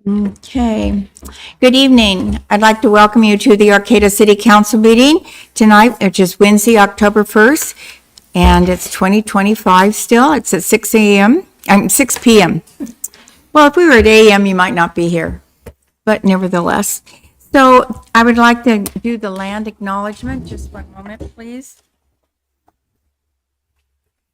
Okay. Good evening. I'd like to welcome you to the Arcata City Council meeting tonight, which is Wednesday, October 1st, and it's 2025 still. It's at 6 p.m. Well, if we were at a.m., you might not be here, but nevertheless. So I would like to do the land acknowledgement. Just one moment, please.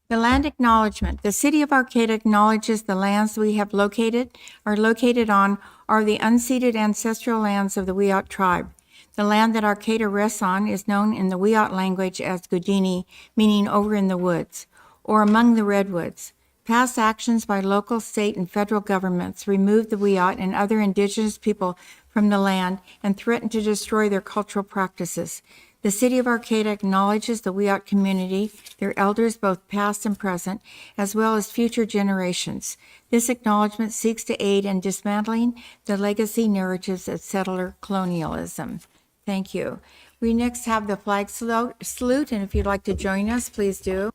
The land acknowledgement. The city of Arcata acknowledges the lands we have are located on are the unceded ancestral lands of the Wiyot tribe. The land that Arcata rests on is known in the Wiyot language as Gudini, meaning over in the woods, or among the redwoods. Past actions by local, state, and federal governments removed the Wiyot and other indigenous people from the land and threatened to destroy their cultural practices. The city of Arcata acknowledges the Wiyot community, their elders both past and present, as well as future generations. This acknowledgement seeks to aid in dismantling the legacy narratives of settler colonialism. Thank you. We next have the flag salute, and if you'd like to join us, please do.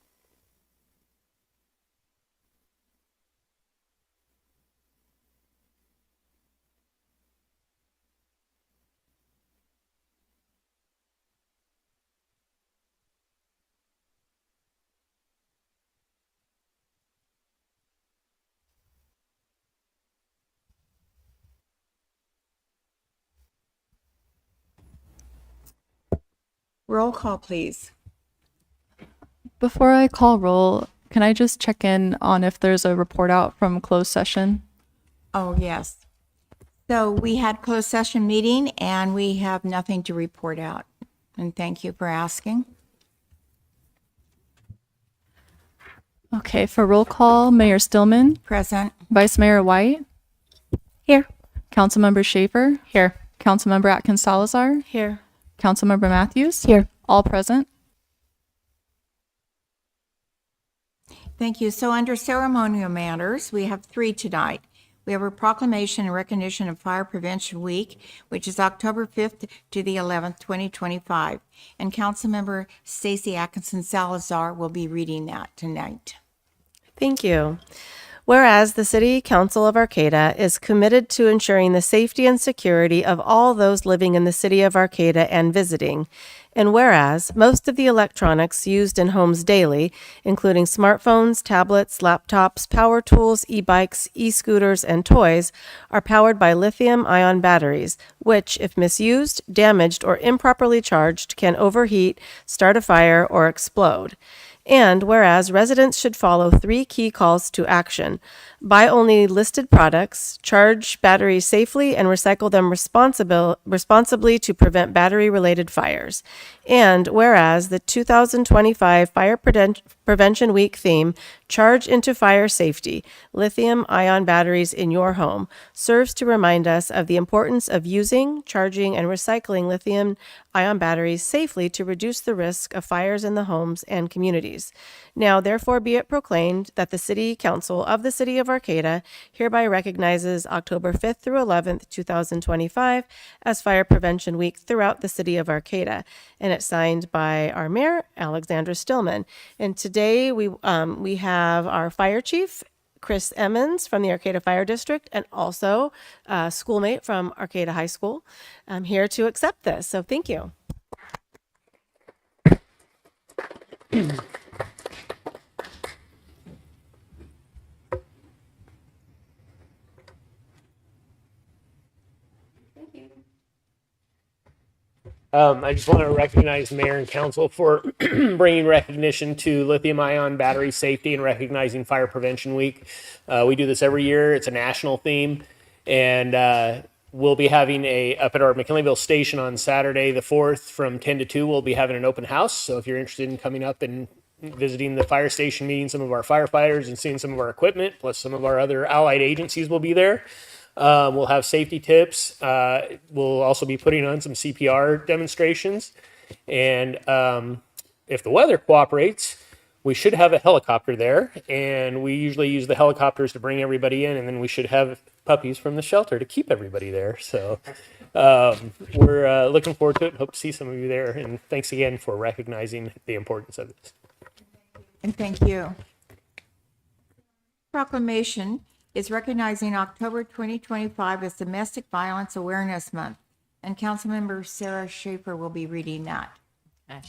Roll call, please. Before I call roll, can I just check in on if there's a report out from closed session? Oh, yes. So we had closed session meeting and we have nothing to report out. And thank you for asking. Okay, for roll call, Mayor Stillman, Present. Vice Mayor White, Here. Councilmember Schaefer, Here. Councilmember Atkins Salazar, Here. Councilmember Matthews, Here. all present. Thank you. So under ceremonial matters, we have 3 tonight. We have a proclamation in recognition of Fire Prevention Week, which is October 5th to the 11th, 2025. And Councilmember Stacy Atkinson Salazar will be reading that tonight. Thank you. Whereas the City Council of Arcata is committed to ensuring the safety and security of all those living in the City of Arcata and visiting, and whereas most of the electronics used in homes daily, including smartphones, tablets, laptops, power tools, e-bikes, e-scooters, and toys, are powered by lithium-ion batteries, which, if misused, damaged, or improperly charged, can overheat, start a fire, or explode. And whereas residents should follow 3 key calls to action: buy only listed products, charge batteries safely, and recycle them responsibly to prevent battery-related fires. And whereas the 2025 Fire Prevention Week theme, Charge into Fire Safety, Lithium-Ion Batteries in Your Home, serves to remind us of the importance of using, charging, and recycling lithium-ion batteries safely to reduce the risk of fires in the homes and communities. Now, therefore, be it proclaimed that the City Council of the City of Arcata hereby recognizes October 5th through 11th, 2025 as Fire Prevention Week throughout the City of Arcata. And it's signed by our Mayor, Alexandra Stillman. And today we have our Fire Chief, Chris Emmons from the Arcata Fire District, and also a schoolmate from Arcata High School here to accept this. So thank you. I just want to recognize Mayor and Council for bringing recognition to lithium-ion battery safety and recognizing Fire Prevention Week. We do this every year. It's a national theme, and we'll be having up at our McKinleyville station on Saturday the 4th from 10 to 2. We'll be having an open house, so if you're interested in coming up and visiting the fire station, meeting some of our firefighters and seeing some of our equipment, plus some of our other allied agencies will be there. We'll have safety tips. We'll also be putting on some CPR demonstrations. And if the weather cooperates, we should have a helicopter there. And we usually use the helicopters to bring everybody in. And then we should have puppies from the shelter to keep everybody there. So we're looking forward to it. Hope to see some of you there. And thanks again for recognizing the importance of this. And thank you. Proclamation is recognizing October 2025 as Domestic Violence Awareness Month. And Councilmember Sarah Schaefer will be reading that. Okay.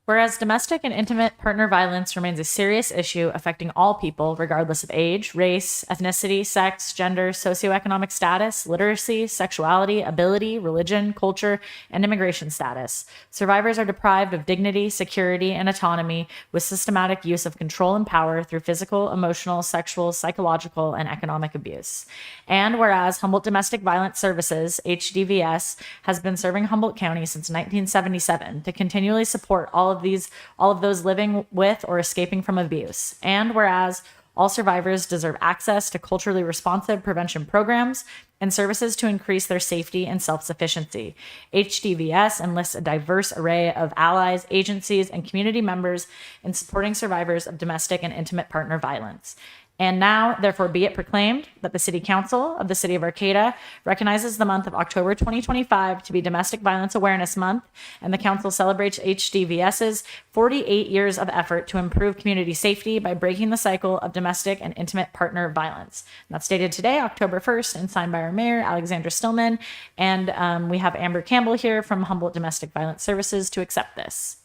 Whereas domestic and intimate partner violence remains a serious issue affecting all people, regardless of age, race, ethnicity, sex, gender, socioeconomic status, literacy, sexuality, ability, religion, culture, and immigration status. Survivors are deprived of dignity, security, and autonomy with systematic use of control and power through physical, emotional, sexual, psychological, and economic abuse. And whereas Humboldt Domestic Violence Services, HDVS, has been serving Humboldt County since 1977 to continually support all of those living with or escaping from abuse. And whereas all survivors deserve access to culturally responsive prevention programs and services to increase their safety and self-sufficiency. HDVS enlists a diverse array of allies, agencies, and community members in supporting survivors of domestic and intimate partner violence. And now, therefore, be it proclaimed that the City Council of the City of Arcata recognizes the month of October 2025 to be Domestic Violence Awareness Month, and the Council celebrates HDVS's 48 years of effort to improve community safety by breaking the cycle of domestic and intimate partner violence. And that's dated today, October 1st, and signed by our Mayor, Alexandra Stillman. And we have Amber Campbell here from Humboldt Domestic Violence Services to accept this.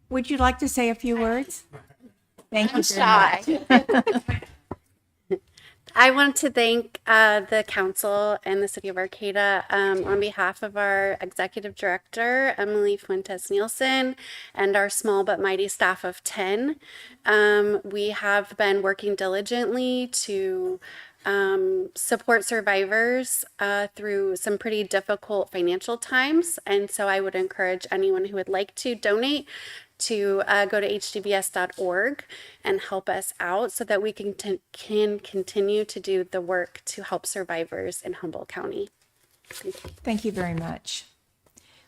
Would you like to say a few words? Thank you very shy. much. I want to thank the council and the city of Arcata on behalf of our executive director, Emily Fuentes Nielsen, and our small but mighty staff of 10. We have been working diligently to support survivors through some pretty difficult financial times. And so I would encourage anyone who would like to donate to go to hdvs.org and help us out so that we can continue to do the work to help survivors in Humboldt County. Thank you very much.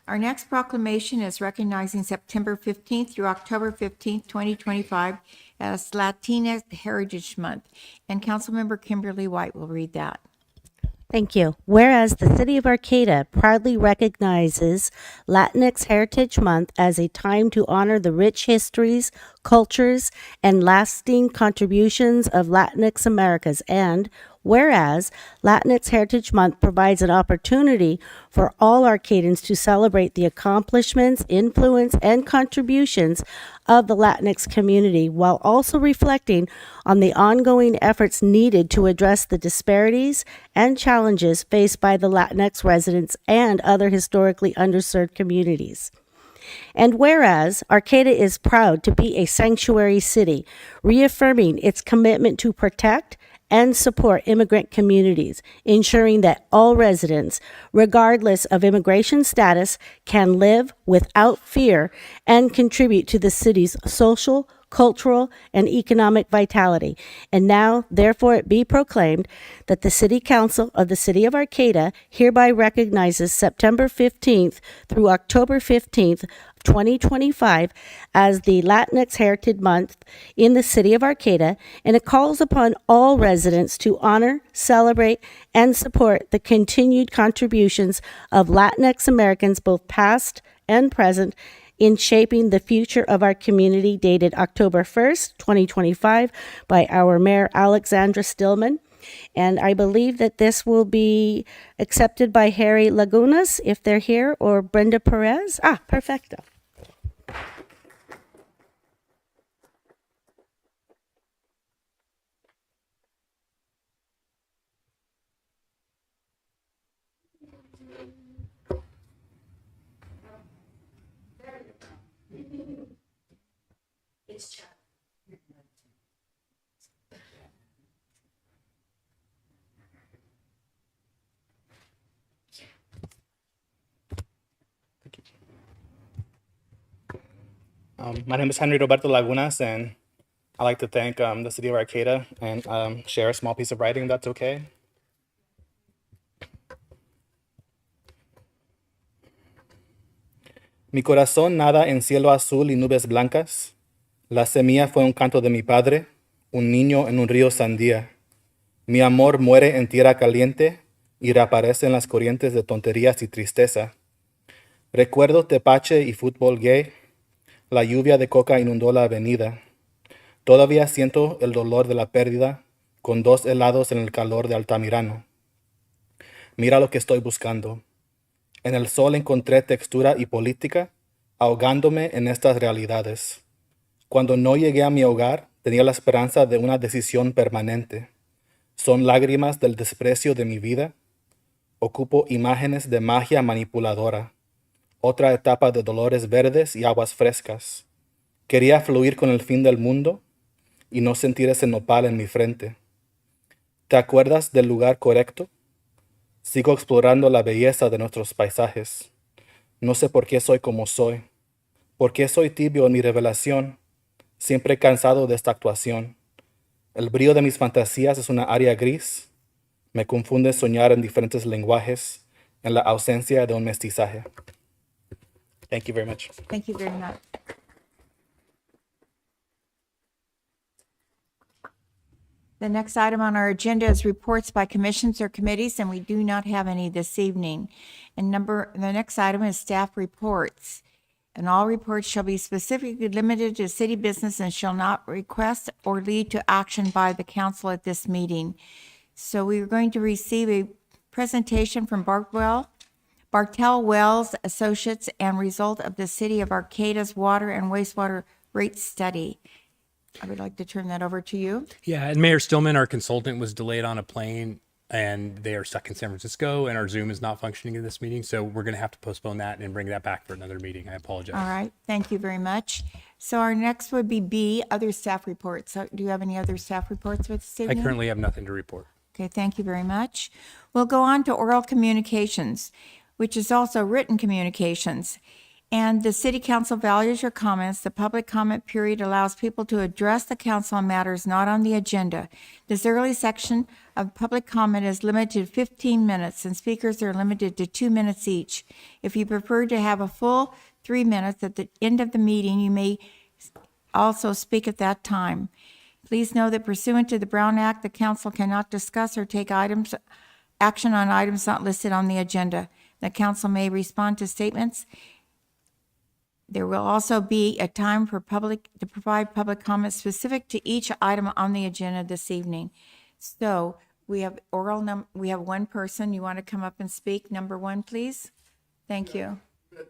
Our next proclamation is recognizing September 15th through October 15th, 2025 as Latinx Heritage Month. And Councilmember Kimberly White will read that. Thank you. Whereas the City of Arcata proudly recognizes Latinx Heritage Month as a time to honor the rich histories, cultures, and lasting contributions of Latinx Americas, and whereas Latinx Heritage Month provides an opportunity for all Arcatans to celebrate the accomplishments, influence, and contributions of the Latinx community while also reflecting on the ongoing efforts needed to address the disparities and challenges faced by the Latinx residents and other historically underserved communities. And whereas Arcata is proud to be a sanctuary city, reaffirming its commitment to protect and support immigrant communities, ensuring that all residents, regardless of immigration status, can live without fear and contribute to the city's social, cultural, and economic vitality. And now, therefore, it be proclaimed that the City Council of the City of Arcata hereby recognizes September 15th through October 15th, 2025 as the Latinx Heritage Month in the City of Arcata, and it calls upon all residents to honor, celebrate, and support the continued contributions of Latinx Americans, both past and present, in shaping the future of our community, dated October 1st, 2025, by our Mayor, Alexandra Stillman. And I believe that this will be accepted by Harry Lagunas, if they're here, or Brenda Perez. Perfecto. My name is Henry Roberto Lagunas, and I'd like to thank the City of Arcata and share a small piece of writing, if that's okay. Mi corazón nada en cielo azul y nubes blancas. La semilla fue un canto de mi padre, un niño en un río sandía. Mi amor muere en tierra caliente y reaparece en las corrientes de tonterías y tristeza. Recuerdo tepache y fútbol gay. La lluvia de coca inundó la avenida. Todavía siento el dolor de la pérdida con 2 helados en el calor de Altamirano. Mira lo que estoy buscando. En el sol encontré textura y política, ahogándome en estas realidades. Cuando no llegué a mi hogar, tenía la esperanza de una decisión permanente. Son lágrimas del desprecio de mi vida. Ocupo imágenes de magia manipuladora. Otra etapa de dolores verdes y aguas frescas. Quería fluir con el fin del mundo y no sentir ese nopal en mi frente. ¿Te acuerdas del lugar correcto? Sigo explorando la belleza de nuestros paisajes. No sé por qué soy como soy. ¿Por qué soy tibio en mi revelación? Siempre cansado de esta actuación. El brillo de mis fantasías es una área gris. Me confunde soñar en diferentes lenguajes en la ausencia de un mestizaje. Thank you very much. Thank you very much. The next item on our agenda is reports by commissions or committees, and we do not have any this evening. And the next item is staff reports. And all reports shall be specifically limited to city business and shall not request or lead to action by the council at this meeting. So we are going to receive a presentation from Bartell Wells Associates and result of the City of Arcata's water and wastewater rate study. I would like to turn that over to you. Yeah, and Mayor Stillman, our consultant, was delayed on a plane and they are stuck in San Francisco and our Zoom is not functioning in this meeting. So we're going to have to postpone that and bring that back for another meeting. I apologize. All right, thank you very much. So our next would be B, other staff reports. So do you have any other staff reports for this I evening? currently have nothing to report. Okay, thank you very much. We'll go on to oral communications, which is also written communications. And the city council values your comments. The public comment period allows people to address the council on matters not on the agenda. This early section of public comment is limited to 15 minutes, and speakers are limited to 2 minutes each. If you prefer to have a full 3 minutes at the end of the meeting, you may also speak at that time. Please know that pursuant to the Brown Act, the council cannot discuss or take action on items not listed on the agenda. The council may respond to statements. There will also be a time for to provide public comments specific to each item on the agenda this evening. So we have we have one person. You want to come up and speak? Number 1, please. Thank you.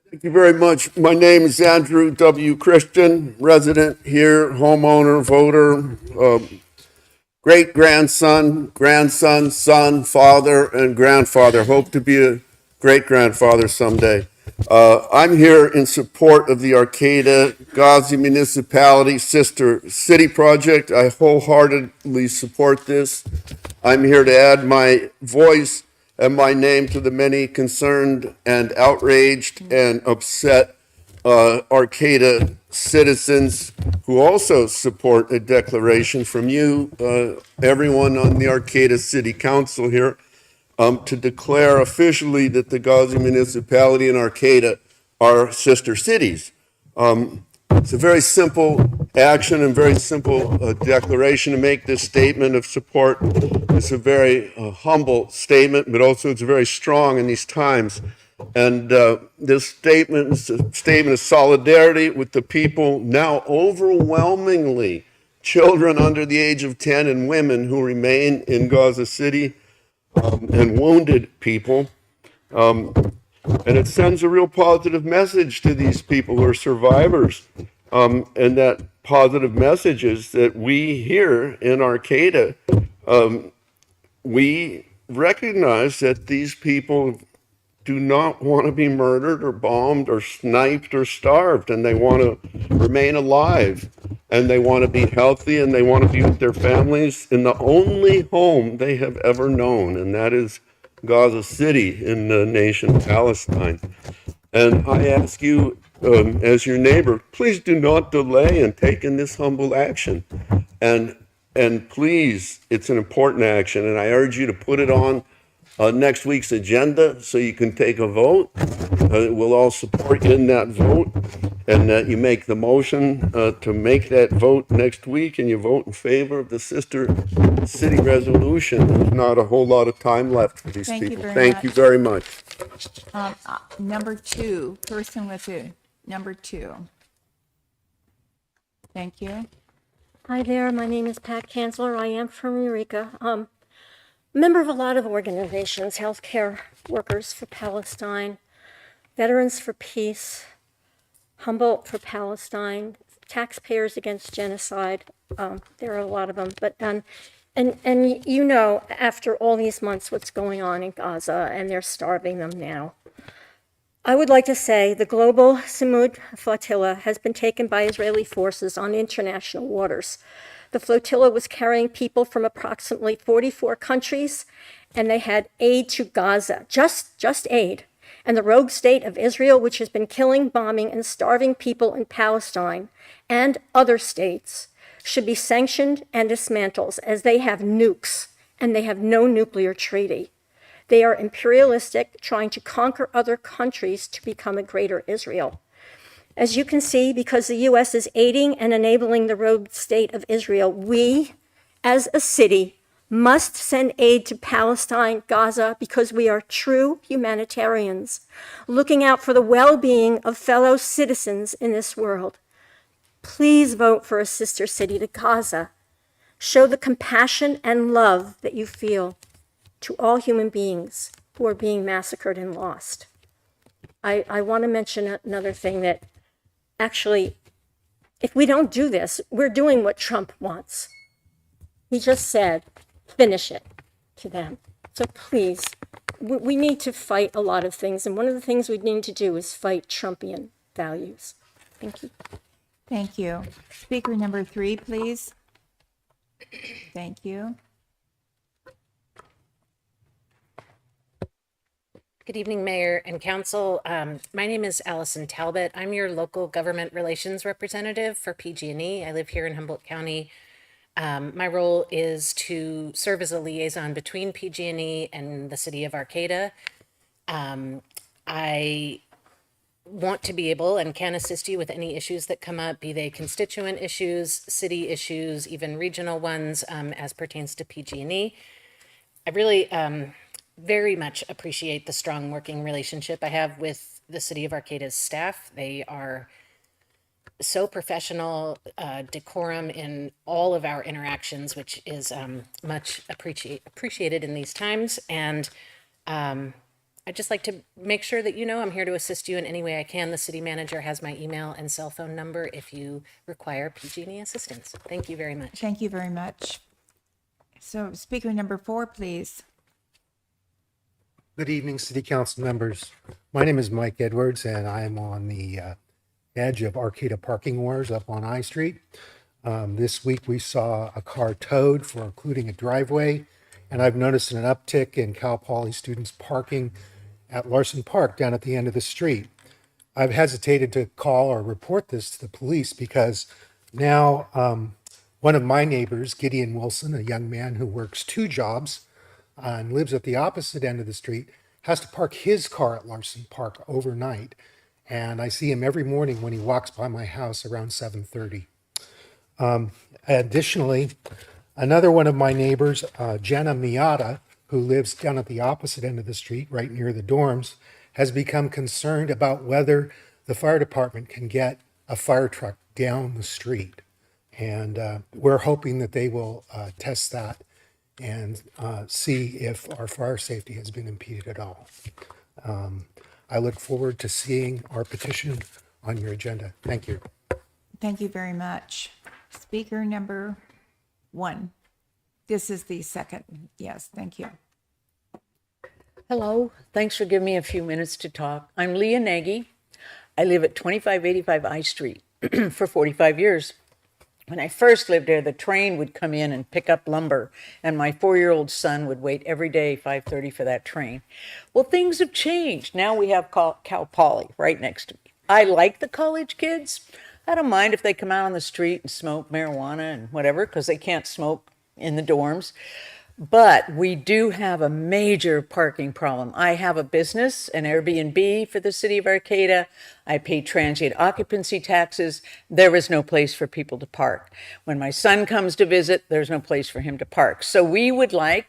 Thank you very much. My name is Andrew W. Christian, resident here, homeowner, voter, great-grandson, grandson, son, father, and grandfather. Hope to be a great-grandfather someday. I'm here in support of the Arcata Ghazi Municipality Sister City Project. I wholeheartedly support this. I'm here to add my voice and my name to the many concerned and outraged and upset Arcata citizens who also support a declaration from you, everyone on the Arcata City Council here, to declare officially that the Ghazi Municipality and Arcata are sister cities. It's a very simple action and very simple declaration to make this statement of support. It's a very humble statement, but also it's very strong in these times. And this statement is a statement of solidarity with the people, now overwhelmingly children under the age of 10 and women who remain in Gaza City, and wounded people. And it sends a real positive message to these people who are survivors. And that positive message is that we here in Arcata, we recognize that these people do not want to be murdered or bombed or sniped or starved, and they want to remain alive, and they want to be healthy, and they want to be with their families in the only home they have ever known, and that is Gaza City in the nation Palestine. And I ask you, as your neighbor, please do not delay in taking this humble action. And please, it's an important action, and I urge you to put it on next week's agenda so you can take a vote. We'll all support you in that vote, and that you make the motion to make that vote next week, and you vote in favor of the sister city resolution. There's not a whole lot of time left for these Thank you people. very Thank you much. very much. Number two, person with number two. Thank you. Hi there, my name is Pat Kanzler. I am from Eureka. Member of a lot of organizations, healthcare workers for Palestine, Veterans for Peace, Humboldt for Palestine, Taxpayers Against Genocide. There are a lot of them, but and you know, after all these months, what's going on in Gaza, and they're starving them now. I would like to say the global Samud flotilla has been taken by Israeli forces on international waters. The flotilla was carrying people from approximately 44 countries, and they had aid to Gaza, just aid. And the rogue state of Israel, which has been killing, bombing, and starving people in Palestine and other states, should be sanctioned and dismantled, as they have nukes, and they have no nuclear treaty. They are imperialistic, trying to conquer other countries to become a greater Israel. As you can see, because the U.S. is aiding and enabling the rogue state of Israel, we, as a city, must send aid to Palestine, Gaza, because we are true humanitarians, looking out for the well-being of fellow citizens in this world. Please vote for a sister city to Gaza. Show the compassion and love that you feel to all human beings who are being massacred and lost. I want to mention another thing, that actually, if we don't do this, we're doing what Trump wants. He just said, finish it to them. So please, we need to fight a lot of things. And one of the things we need to do is fight Trumpian values. Thank you. Thank you. Speaker number three, please. Thank you. Good evening, Mayor and Council. My name is Allison Talbot. I'm your local government relations representative for PG&E. I live here in Humboldt County. My role is to serve as a liaison between PG&E and the city of Arcata. I want to be able and can assist you with any issues that come up, be they constituent issues, city issues, even regional ones, as pertains to PG&E. I really very much appreciate the strong working relationship I have with the city of Arcata's staff. They are so professional, decorum in all of our interactions, which is much appreciated in these times. And I'd just like to make sure that you know I'm here to assist you in any way I can. The city manager has my email and cell phone number if you require PG&E assistance. Thank you very much. Thank you very much. So speaker number four, please. Good evening, City Council members. My name is Mike Edwards, and I am on the edge of Arcata parking wars up on I Street. This week we saw a car towed for occluding a driveway, and I've noticed an uptick in Cal Poly students parking at Larson Park down at the end of the street. I've hesitated to call or report this to the police because now one of my neighbors, Gideon Wilson, a young man who works two jobs and lives at the opposite end of the street, has to park his car at Larson Park overnight. And I see him every morning when he walks by my house around 7:30. Additionally, another one of my neighbors, Jenna Miata, who lives down at the opposite end of the street, right near the dorms, has become concerned about whether the fire department can get a fire truck down the street. And we're hoping that they will test that and see if our fire safety has been impeded at all. I look forward to seeing our petition on your agenda. Thank you. Thank you very much. Speaker number one. This is the second. Yes, thank you. Hello, thanks for giving me a few minutes to talk. I'm Leah Nagy. I live at 2585 I Street for 45 years. When I first lived there, the train would come in and pick up lumber, and my 4-year-old son would wait every day, 5:30, for that train. Well, things have changed. Now we have Cal Poly right next to me. I like the college kids. I don't mind if they come out on the street and smoke marijuana and whatever, because they can't smoke in the dorms. But we do have a major parking problem. I have a business, an Airbnb for the city of Arcata. I pay transient occupancy taxes. There is no place for people to park. When my son comes to visit, there's no place for him to park. So we would like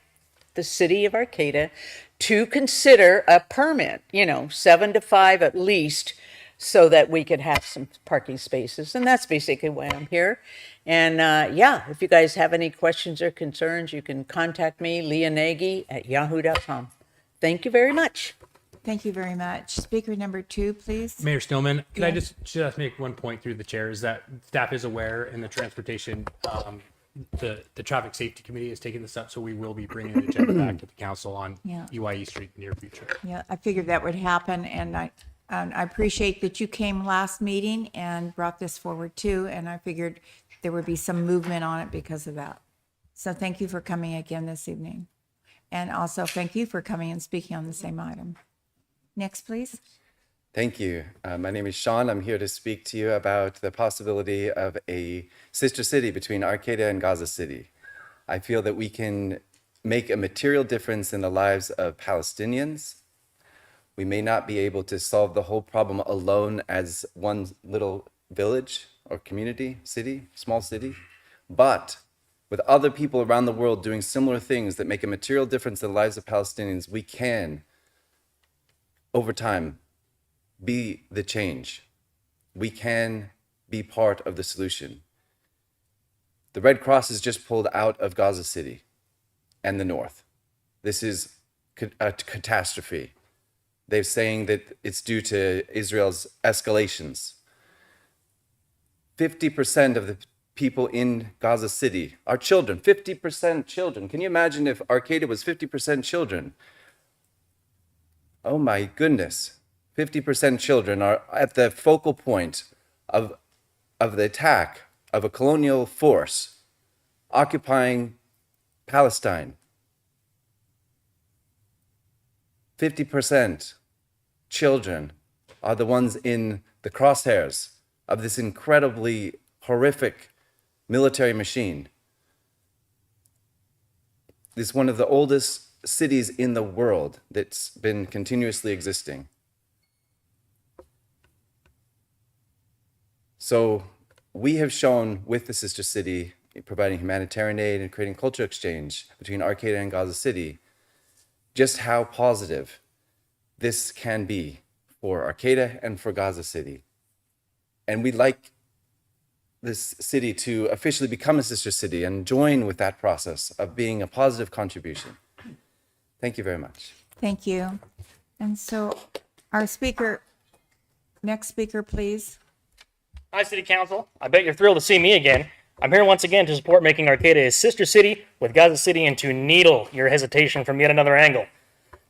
the city of Arcata to consider a permit, 7 to 5 at least, so that we could have some parking spaces. And that's basically why I'm here. And if you guys have any questions or concerns, you can contact me, Leah Nagy at yahoo.com. Thank you very much. Thank you very much. Speaker number 2, please. Mayor Stillman, could I Yes. just make one point through the chair is that staff is aware in the transportation, the traffic safety committee is taking this up, so we will be bringing an agenda back to the council on Yeah. UIE Street in the near future. Yeah, I figured that would happen, and I appreciate that you came last meeting and brought this forward too, and I figured there would be some movement on it because of that. So thank you for coming again this evening. And also thank you for coming and speaking on the same item. Next, please. Thank you. My name is Sean. I'm here to speak to you about the possibility of a sister city between Arcata and Gaza City. I feel that we can make a material difference in the lives of Palestinians. We may not be able to solve the whole problem alone as one little village or community, city, small city, but with other people around the world doing similar things that make a material difference in the lives of Palestinians, we can, over time, be the change. We can be part of the solution. The Red Cross has just pulled out of Gaza City and the north. This is a catastrophe. They're saying that it's due to Israel's escalations. 50% of the people in Gaza City are children, 50% children. Can you imagine if Arcata was 50% children? Oh my goodness. 50% children are at the focal point of the attack of a colonial force occupying Palestine. 50% children are the ones in the crosshairs of this incredibly horrific military machine. This is one of the oldest cities in the world that's been continuously existing. So we have shown with the sister city, providing humanitarian aid and creating cultural exchange between Arcata and Gaza City, just how positive this can be for Arcata and for Gaza City. And we'd like this city to officially become a sister city and join with that process of being a positive contribution. Thank you very much. Thank you. And so our speaker, next speaker, please. Hi, City Council. I bet you're thrilled to see me again. I'm here once again to support making Arcata a sister city with Gaza City and to needle your hesitation from yet another angle.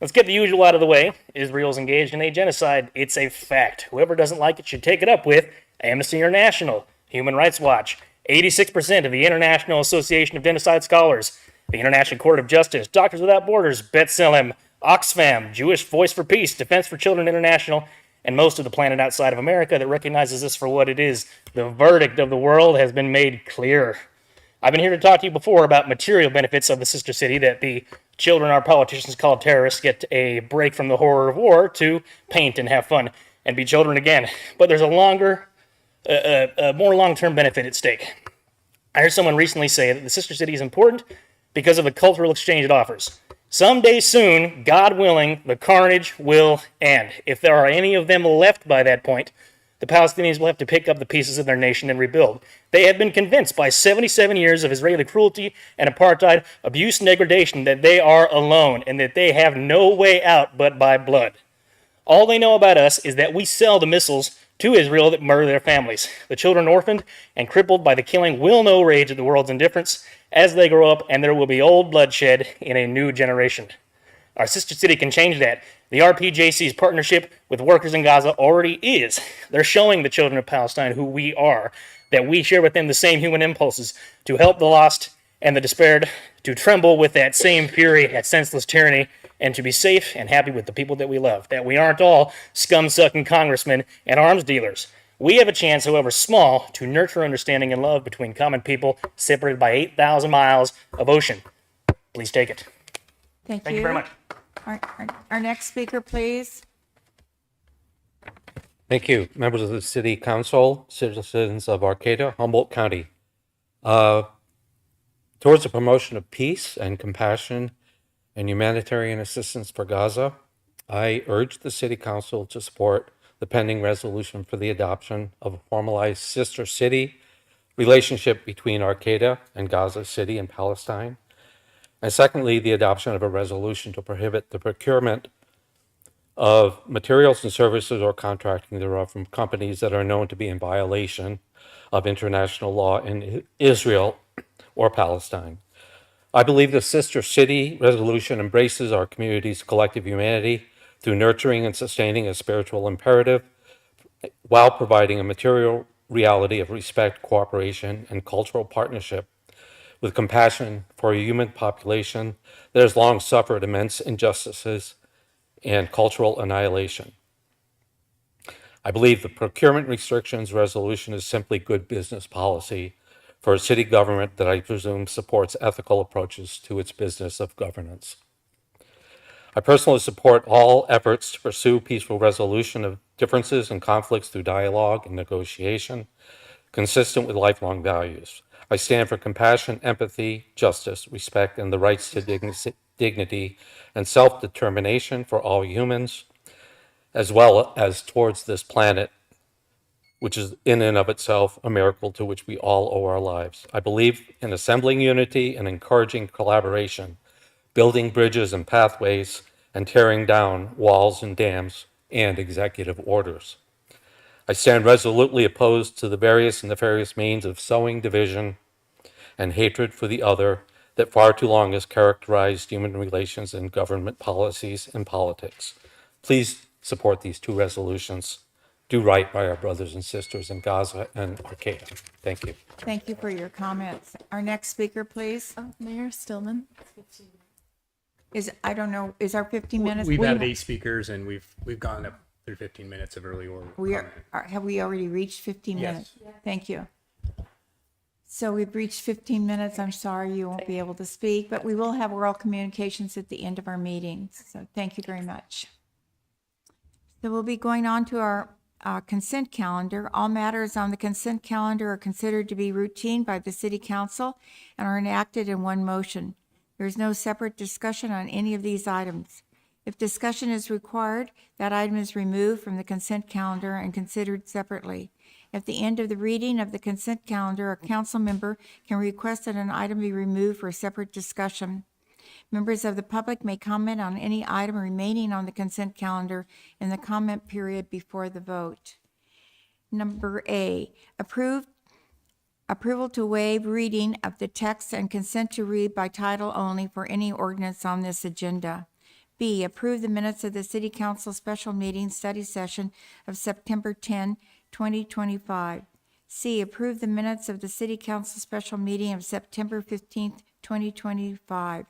Let's get the usual out of the way. Israel's engaged in a genocide. It's a fact. Whoever doesn't like it should take it up with Amnesty International, Human Rights Watch, 86% of the International Association of Genocide Scholars, the International Court of Justice, Doctors Without Borders, B'Tselem, Oxfam, Jewish Voice for Peace, Defense for Children International, and most of the planet outside of America that recognizes this for what it is. The verdict of the world has been made clear. I've been here to talk to you before about material benefits of the sister city, that the children our politicians call terrorists get a break from the horror of war to paint and have fun and be children again. But there's a more long-term benefit at stake. I heard someone recently say that the sister city is important because of the cultural exchange it offers. Someday soon, God willing, the carnage will end. If there are any of them left by that point, the Palestinians will have to pick up the pieces of their nation and rebuild. They have been convinced by 77 years of Israeli cruelty and apartheid, abuse, and degradation that they are alone and that they have no way out but by blood. All they know about us is that we sell the missiles to Israel that murder their families. The children orphaned and crippled by the killing will know rage at the world's indifference as they grow up, and there will be old bloodshed in a new generation. Our sister city can change that. The RPJC's partnership with workers in Gaza already is. They're showing the children of Palestine who we are, that we share with them the same human impulses to help the lost and the despaired, to tremble with that same fury at senseless tyranny, and to be safe and happy with the people that we love, that we aren't all scum-sucking congressmen and arms dealers. We have a chance, however small, to nurture understanding and love between common people separated by 8,000 miles of ocean. please take it. Thank Thank you very much. Our next speaker, please. Thank you, members of the City Council, citizens of Arcata, Humboldt County. Towards the promotion of peace and compassion and humanitarian assistance for Gaza, I urge the City Council to support the pending resolution for the adoption of a formalized sister city relationship between Arcata and Gaza City in Palestine. And secondly, the adoption of a resolution to prohibit the procurement of materials and services or contracting thereof from companies that are known to be in violation of international law in Israel or Palestine. I believe the Sister City resolution embraces our community's collective humanity through nurturing and sustaining a spiritual imperative while providing a material reality of respect, cooperation, and cultural partnership with compassion for a human population that has long suffered immense injustices and cultural annihilation. I believe the procurement restrictions resolution is simply good business policy for a city government that I presume supports ethical approaches to its business of governance. I personally support all efforts to pursue peaceful resolution of differences and conflicts through dialogue and negotiation, consistent with lifelong values. I stand for compassion, empathy, justice, respect, and the rights to dignity and self-determination for all humans, as well as towards this planet, which is in and of itself a miracle to which we all owe our lives. I believe in assembling unity and encouraging collaboration, building bridges and pathways, and tearing down walls and dams and executive orders. I stand resolutely opposed to the various and nefarious means of sowing division and hatred for the other that far too long has characterized human relations and government policies and politics. Please support these two resolutions. Do right by our brothers and sisters in Gaza and Arcata. Thank you. Thank you for your comments. Our next speaker, please. Mayor Stillman. I don't know, is our 15 minutes? We've had 8 speakers and we've gone up through 15 minutes of early order. Have we already reached 15 Yes. minutes? Thank you. So we've reached 15 minutes. I'm sorry you won't be able to speak, but we will have oral communications at the end of our meeting. So thank you very much. So we'll be going on to our consent calendar. All matters on the consent calendar are considered to be routine by the City Council and are enacted in one motion. There is no separate discussion on any of these items. If discussion is required, that item is removed from the consent calendar and considered separately. At the end of the reading of the consent calendar, a council member can request that an item be removed for separate discussion. Members of the public may comment on any item remaining on the consent calendar in the comment period before the vote. Number A, approval to waive reading of the text and consent to read by title only for any ordinance on this agenda. B, approve the minutes of the City Council special meeting study session of September 10, 2025. C, approve the minutes of the City Council special meeting of September 15, 2025.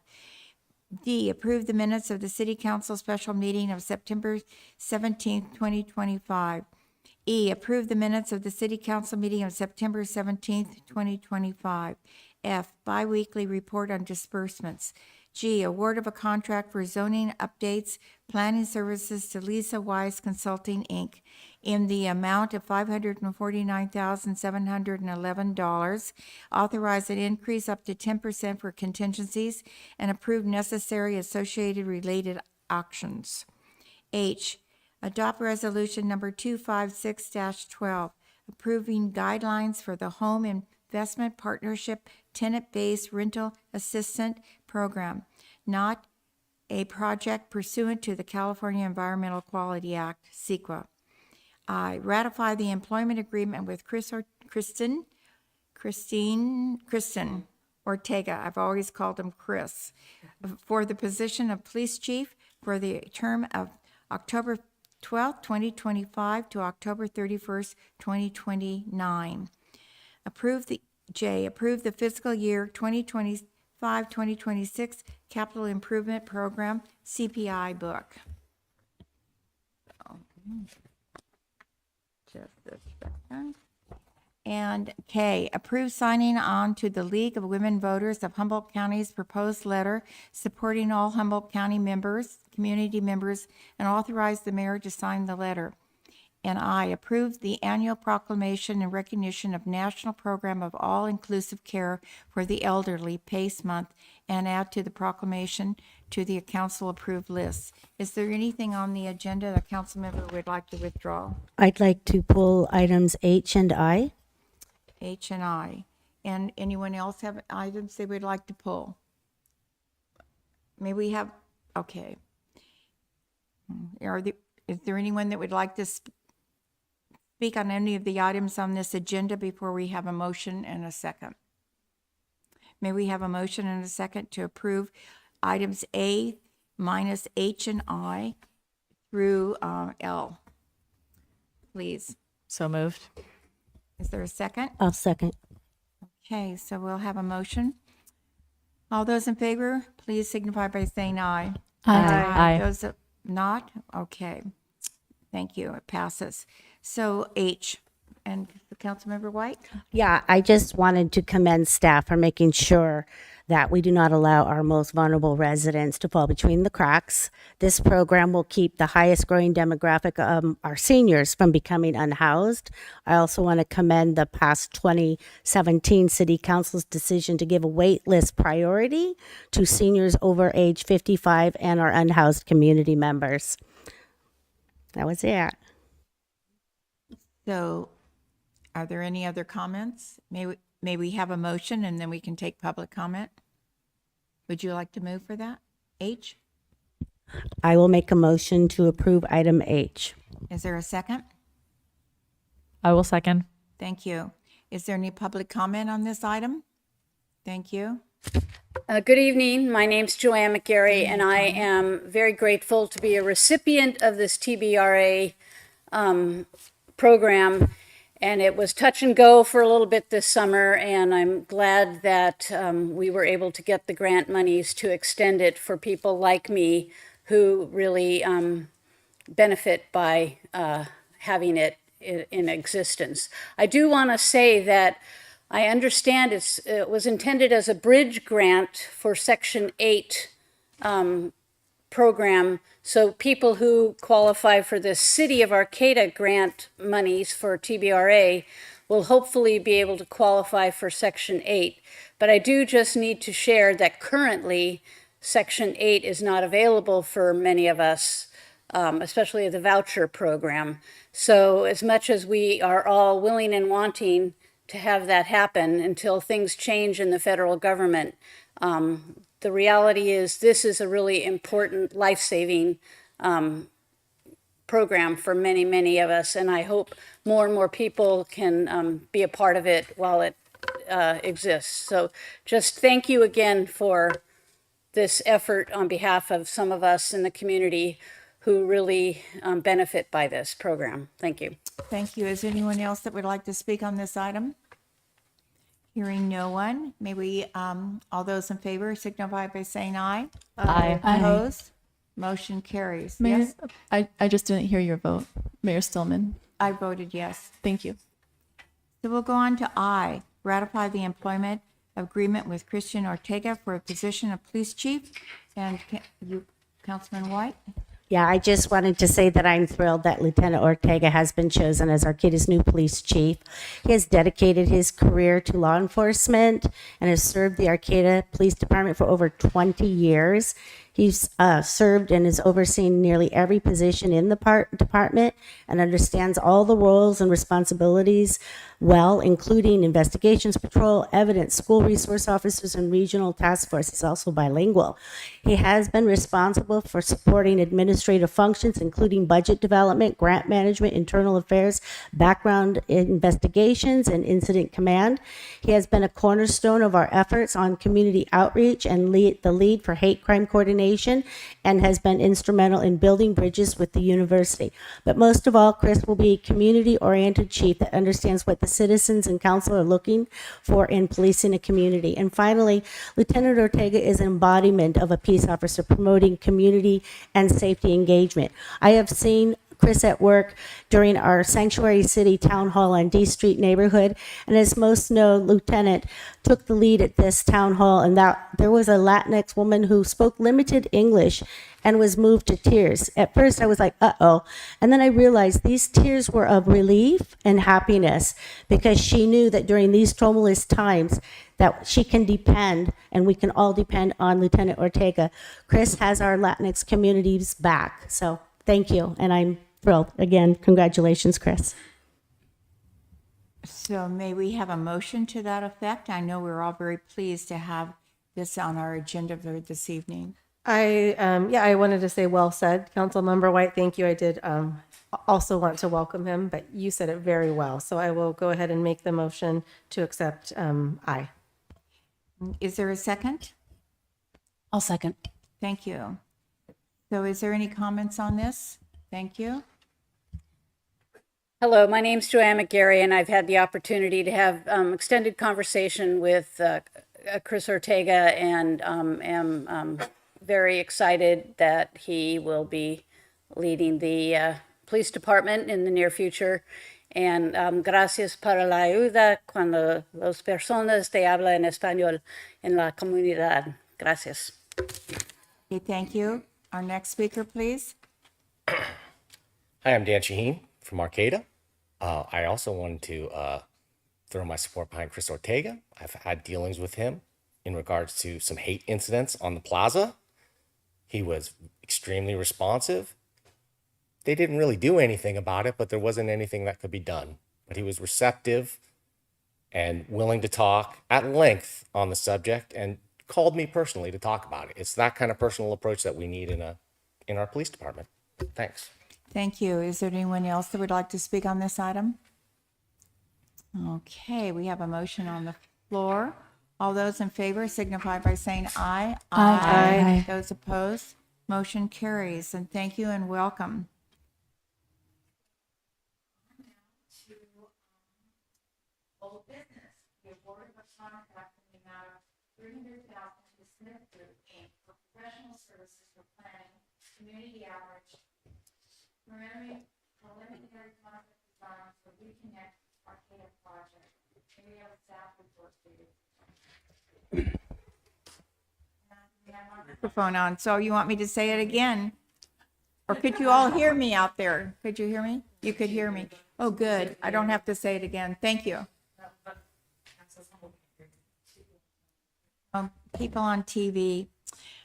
D, approve the minutes of the City Council special meeting of September 17, 2025. E, approve the minutes of the City Council meeting of September 17, 2025. F, biweekly report on disbursements. G, award of a contract for zoning updates, planning services to Lisa Wise Consulting, Inc. in the amount of $549,711, authorize an increase up to 10% for contingencies, and approve necessary associated related actions. H, adopt resolution number 256-12, approving guidelines for the Home Investment Partnership Tenant-Based Rental Assistant Program, not a project pursuant to the California Environmental Quality Act, CEQA. I, ratify the employment agreement with Kristen Ortega, I've always called him Chris, for the position of police chief for the term of October 12th, 2025 to October 31st, 2029. Approve the fiscal year 2025-2026 capital improvement program CPI book. Just a second. And K, approve signing on to the League of Women Voters of Humboldt County's proposed letter supporting all Humboldt County members, community members, and authorize the mayor to sign the letter. And I, approve the annual proclamation in recognition of National Program of All-Inclusive Care for the Elderly, PACE Month, and add to the proclamation to the council-approved list. Is there anything on the agenda that council member would like to withdraw? I'd like to pull items H and I. H and I. And anyone else have items they would like to pull? May we have, okay. Is there anyone that would like to speak on any of the items on this agenda before we have a motion and a second? May we have a motion and a second to approve items A minus H and I through L? Please. So moved. Is there a second? I'll second. Okay, so we'll have a motion. All those in favor, please signify by saying aye. Aye. Those not? Okay. Thank you. It passes. So H, and Councilmember White? Yeah, I just wanted to commend staff for making sure that we do not allow our most vulnerable residents to fall between the cracks. This program will keep the highest growing demographic of our seniors from becoming unhoused. I also want to commend the past 2017 City Council's decision to give a wait list priority to seniors over age 55 and our unhoused community members. That was it. So are there any other comments? May we have a motion and then we can take public comment? Would you like to move for that? H? I will make a motion to approve item H. Is there a second? I will second. Thank you. Is there any public comment on this item? Thank you. Good evening. My name's Joanne McGarry, and I am very grateful to be a recipient of this TBRA program. And it was touch and go for a little bit this summer, and I'm glad that we were able to get the grant monies to extend it for people like me who really benefit by having it in existence. I do want to say that I understand it was intended as a bridge grant for Section 8 program. So people who qualify for the City of Arcata grant monies for TBRA will hopefully be able to qualify for Section 8. But I do just need to share that currently Section 8 is not available for many of us, especially the voucher program. So as much as we are all willing and wanting to have that happen until things change in the federal government, the reality is this is a really important life-saving program for many, many of us, and I hope more and more people can be a part of it while it exists. So just thank you again for this effort on behalf of some of us in the community who really benefit by this program. Thank you. Thank you. Is there anyone else that would like to speak on this item? Hearing no one, may we, all those in favor signify by saying aye. Aye. Opposed? Motion carries. Mayor, Yes, I just didn't hear your vote. Mayor Stillman. I voted yes. Thank you. So we'll go on to I, ratify the employment agreement with Christian Ortega for a position of police chief. And you, Councilman White? Yeah, I just wanted to say that I'm thrilled that Lieutenant Ortega has been chosen as Arcata's new police chief. He has dedicated his career to law enforcement and has served the Arcata Police Department for over 20 years. He's served and has overseen nearly every position in the department and understands all the roles and responsibilities well, including investigations patrol, evidence, school resource officers, and regional task force. He's also bilingual. He has been responsible for supporting administrative functions, including budget development, grant management, internal affairs, background investigations, and incident command. He has been a cornerstone of our efforts on community outreach and the lead for hate crime coordination, and has been instrumental in building bridges with the university. But most of all, Chris will be a community-oriented chief that understands what the citizens and council are looking for in policing a community. And finally, Lieutenant Ortega is an embodiment of a peace officer promoting community and safety engagement. I have seen Chris at work during our Sanctuary City Town Hall on D Street neighborhood. And as most know, Lieutenant took the lead at this town hall, and that there was a Latinx woman who spoke limited English and was moved to tears. At first, I was like, uh-oh. And then I realized these tears were of relief and happiness because she knew that during these tumultuous times that she can depend, and we can all depend on Lieutenant Ortega. Chris has our Latinx communities back. So thank you, and I'm thrilled. Again, congratulations, Chris. So may we have a motion to that effect? I know we're all very pleased to have this on our agenda for this evening. I wanted to say well said, Councilmember White. Thank you. I did also want to welcome him, but you said it very well. So I will go ahead and make the motion to accept I. Is there a second? I'll second. Thank you. So is there any comments on this? Thank you. Hello, my name's Joanne McGarry, and I've had the opportunity to have extended conversation with Chris Ortega, and am very excited that he will be leading the police department in the near future. And gracias para la ayuda cuando las personas te hablan en español en la comunidad. Gracias. Okay, thank you. Our next speaker, please. Hi, I'm Dan Shaheen from Arcata. I also wanted to throw my support behind Chris Ortega. I've had dealings with him in regards to some hate incidents on the plaza. He was extremely responsive. They didn't really do anything about it, but there wasn't anything that could be done. But he was receptive and willing to talk at length on the subject and called me personally to talk about it. It's that kind of personal approach that we need in our police department. Thanks. Thank you. Is there anyone else that would like to speak on this item? Okay, we have a motion on the floor. All those in favor signify by saying aye. Aye. Those opposed, motion carries. And thank you and welcome. Old business, the award of a contract in the amount of $300,000 to Smith Group, Inc. for professional services for planning, community outreach, preliminary concept design for Reconnect Arcata project. And we have a staff report for you. Microphone on, so you want me to say it again? Or could you all hear me out there? Could you hear me? You could hear me. Oh, good. I don't have to say it again. Thank you. People on TV.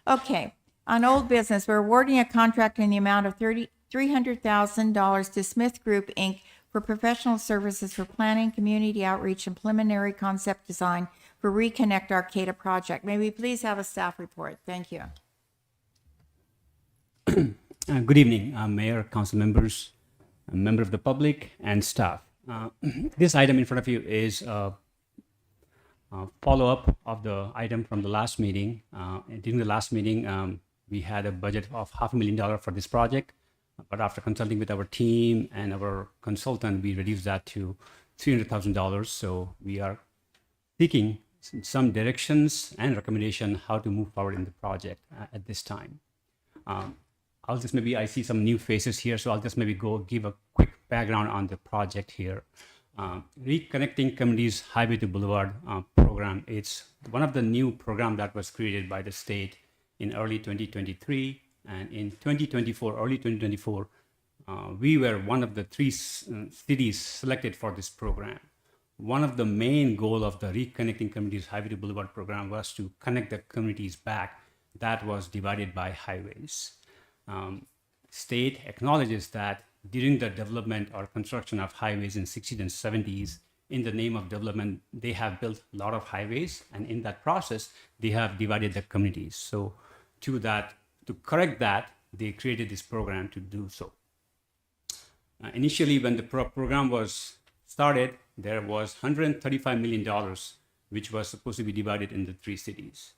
Okay, on old business, we're awarding a contract in the amount of $300,000 to Smith Group, Inc. for professional services for planning, community outreach, and preliminary concept design for Reconnect Arcata project. May we please have a staff report? Thank you. Good evening, Mayor, council members, a member of the public, and staff. This item in front of you is a follow-up of the item from the last meeting. During the last meeting, we had a budget of $500,000 for this project, but after consulting with our team and our consultant, we reduced that to $300,000. So we are seeking some directions and recommendation how to move forward in the project at this time. I see some new faces here, so I'll just maybe give a quick background on the project here. Reconnecting Communities Highway to Boulevard program. It's one of the new program that was created by the state in early 2023, and in 2024, early 2024, we were one of the three cities selected for this program. One of the main goal of the Reconnecting Communities Highway to Boulevard program was to connect the communities back that was divided by highways. State acknowledges that during the development or construction of highways in 60s and 70s, in the name of development, they have built a lot of highways, and in that process, they have divided the communities. So to correct that, they created this program to do so. Initially, when the program was started, there was $135 million, which was supposed to be divided into 3 cities.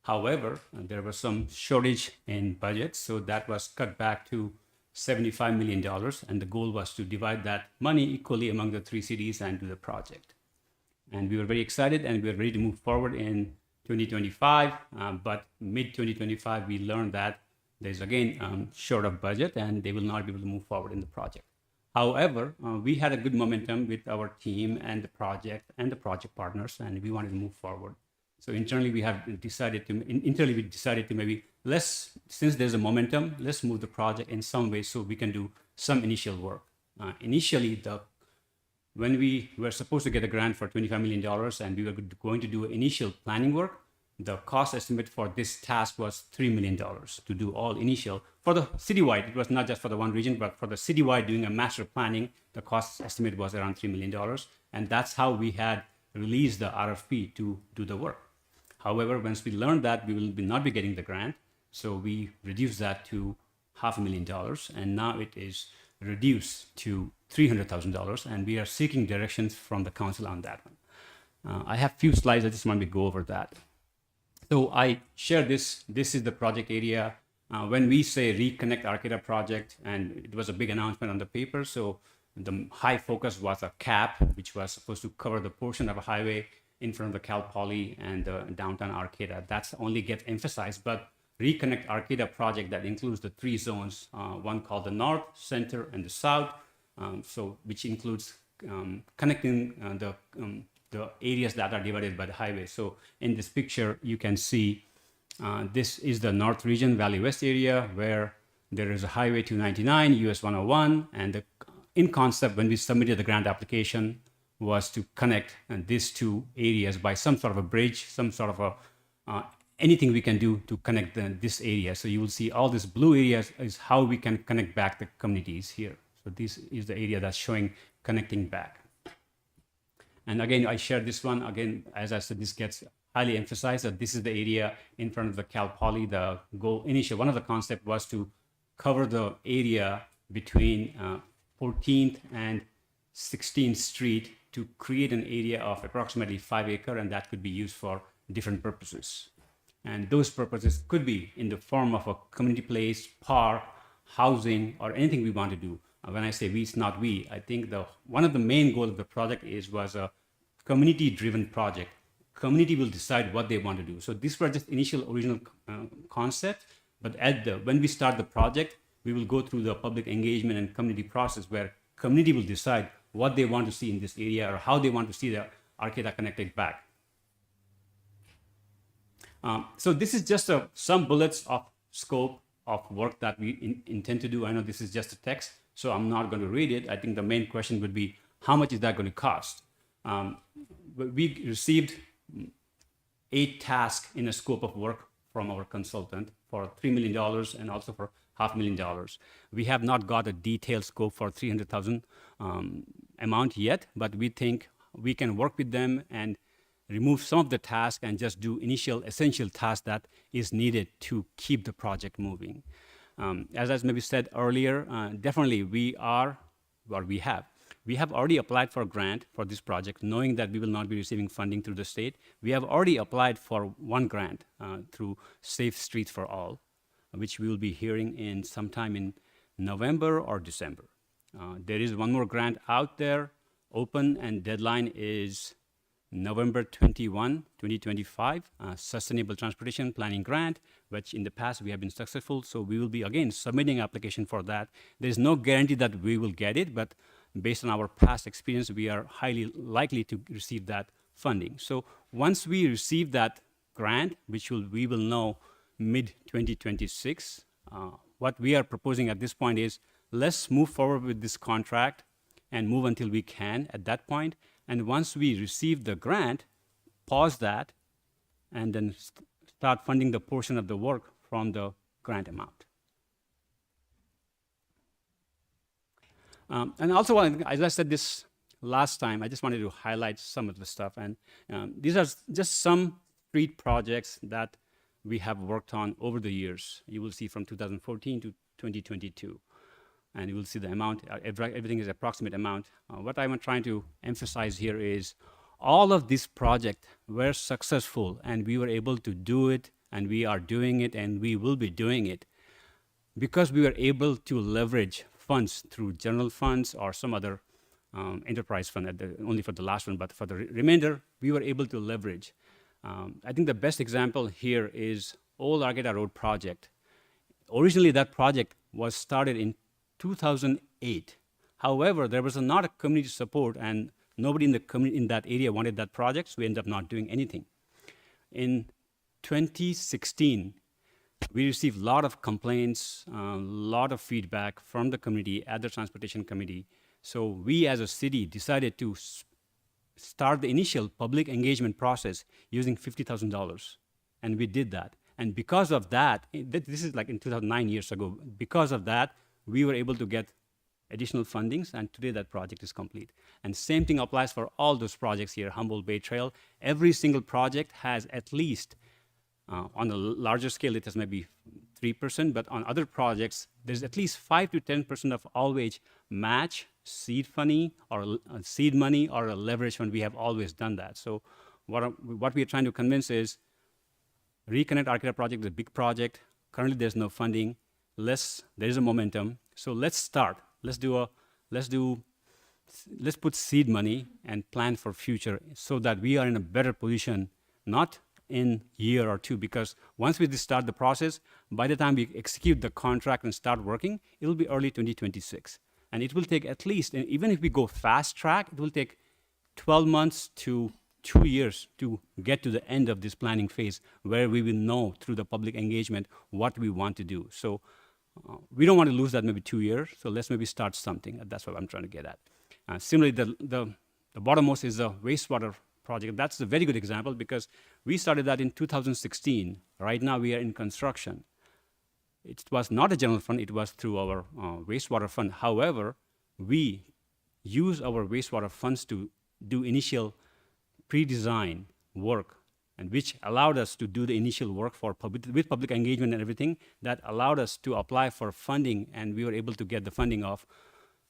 However, there was some shortage in budget, so that was cut back to $75 million, and the goal was to divide that money equally among the 3 cities and do the project. And we were very excited, and we were ready to move forward in 2025, but mid-2025, we learned that there's again short of budget and they will not be able to move forward in the project. However, we had a good momentum with our team and the project partners, and we wanted to move forward. So internally, we decided to maybe since there's a momentum, let's move the project in some way so we can do some initial work. Initially, when we were supposed to get a grant for $25 million and we were going to do initial planning work, the cost estimate for this task was $3 million to do all initial. For the citywide, it was not just for the one region, but for the citywide doing a master planning, the cost estimate was around $3 million. And that's how we had released the RFP to do the work. However, once we learned that we will not be getting the grant, so we reduced that to $500,000, and now it is reduced to $300,000, and we are seeking directions from the council on that one. I have few slides, I just want to go over that. So I share this is the project area. When we say Reconnect Arcata project, and it was a big announcement on the paper, so the high focus was a cap, which was supposed to cover the portion of a highway in front of the Cal Poly and downtown Arcata. That's only gets emphasized, but Reconnect Arcata project that includes the three zones, one called the North, Center, and the South, which includes connecting the areas that are divided by the highway. So in this picture, you can see this is the North region, Valley West area, where there is a Highway 299, US 101, and in concept, when we submitted the grant application, was to connect these two areas by some sort of a bridge, some sort of anything we can do to connect this area. So you will see all this blue areas is how we can connect back the communities here. So this is the area that's showing connecting back. And again, I share this one. Again, as I said, this gets highly emphasized that this is the area in front of the Cal Poly. The goal initial, one of the concept was to cover the area between 14th and 16th Street to create an area of approximately 5 acres, and that could be used for different purposes. And those purposes could be in the form of a community place, park, housing, or anything we want to do. When I say we, it's not we. I think one of the main goals of the project was a community-driven project. Community will decide what they want to do. So these were just original concept, but when we start the project, we will go through the public engagement and community process where community will decide what they want to see in this area or how they want to see the Arcata connected back. So this is just some bullets of scope of work that we intend to do. I know this is just a text, so I'm not going to read it. I think the main question would be, how much is that going to cost? We received 8 tasks in a scope of work from our consultant for $3 million and also for $500,000. We have not got a detailed scope for $300,000 amount yet, but we think we can work with them and remove some of the tasks and just do initial essential tasks that is needed to keep the project moving. As I maybe said earlier, definitely we have already applied for a grant for this project, knowing that we will not be receiving funding through the state. We have already applied for one grant through Safe Streets for All, which we will be hearing in sometime in November or December. There is one more grant out there, open, and deadline is November 21, 2025, Sustainable Transportation Planning Grant, which in the past we have been successful. So we will be again submitting application for that. There is no guarantee that we will get it, but based on our past experience, we are highly likely to receive that funding. So once we receive that grant, which we will know mid-2026, what we are proposing at this point is let's move forward with this contract and move until we can at that point. And once we receive the grant, pause that, and then start funding the portion of the work from the grant amount. And also, as I said this last time, I just wanted to highlight some of the stuff. And these are just some street projects that we have worked on over the years. You will see from 2014 to 2022. And you will see the amount, everything is approximate amount. What I'm trying to emphasize here is all of these projects were successful, and we were able to do it, and we are doing it, and we will be doing it because we were able to leverage funds through general funds or some other enterprise fund, only for the last one, but for the remainder, we were able to leverage. I think the best example here is Old Arcata Road project. Originally, that project was started in 2008. However, there was not a community support, and nobody in the community in that area wanted that project, so we ended up not doing anything. In 2016, we received a lot of complaints, a lot of feedback from the community at the Transportation Committee. So we as a city decided to start the initial public engagement process using $50,000. And we did that. And because of that, this is like in 2009, years ago, because of that, we were able to get additional fundings, and today that project is complete. And same thing applies for all those projects here, Humboldt Bay Trail. Every single project has at least, on a larger scale, it has maybe 3%, but on other projects, there's at least 5 to 10% of all-wage match, seed money, or a leverage fund. We have always done that. So what we are trying to convince is, Reconnect Arcata project is a big project. Currently, there's no funding. There is a momentum. So let's start. Let's put seed money and plan for future so that we are in a better position, not in year or two, because once we start the process, by the time we execute the contract and start working, it will be early 2026. And it will take at least, and even if we go fast track, it will take 12 months to 2 years to get to the end of this planning phase, where we will know through the public engagement what we want to do. So we don't want to lose that maybe 2 years, so let's maybe start something. That's what I'm trying to get at. Similarly, the bottommost is the wastewater project. That's a very good example because we started that in 2016. Right now we are in construction. It was not a general fund, it was through our wastewater fund. However, we use our wastewater funds to do initial pre-design work, and which allowed us to do the initial work with public engagement and everything. That allowed us to apply for funding, and we were able to get the funding of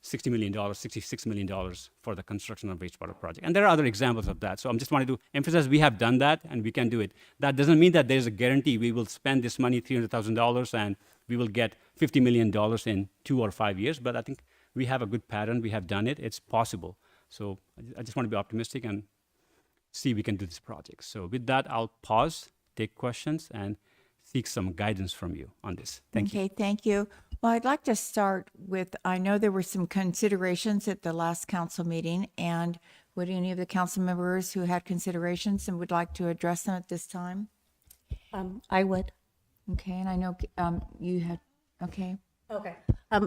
$60 million, $66 million for the construction of wastewater project. And there are other examples of that. So I'm just wanting to emphasize we have done that and we can do it. That doesn't mean that there's a guarantee we will spend this money, $300,000, and we will get $50 million in 2 or 5 years. But I think we have a good pattern. We have done it. It's possible. So I just want to be optimistic and see we can do this project. So with that, I'll pause, take questions, and seek some guidance from you on this. Thank you. Okay, thank you. Well, I'd like to start with, I know there were some considerations at the last council meeting, and would any of the council members who had considerations and would like to address them at this time? I would. Okay, and I know you had, okay. Okay.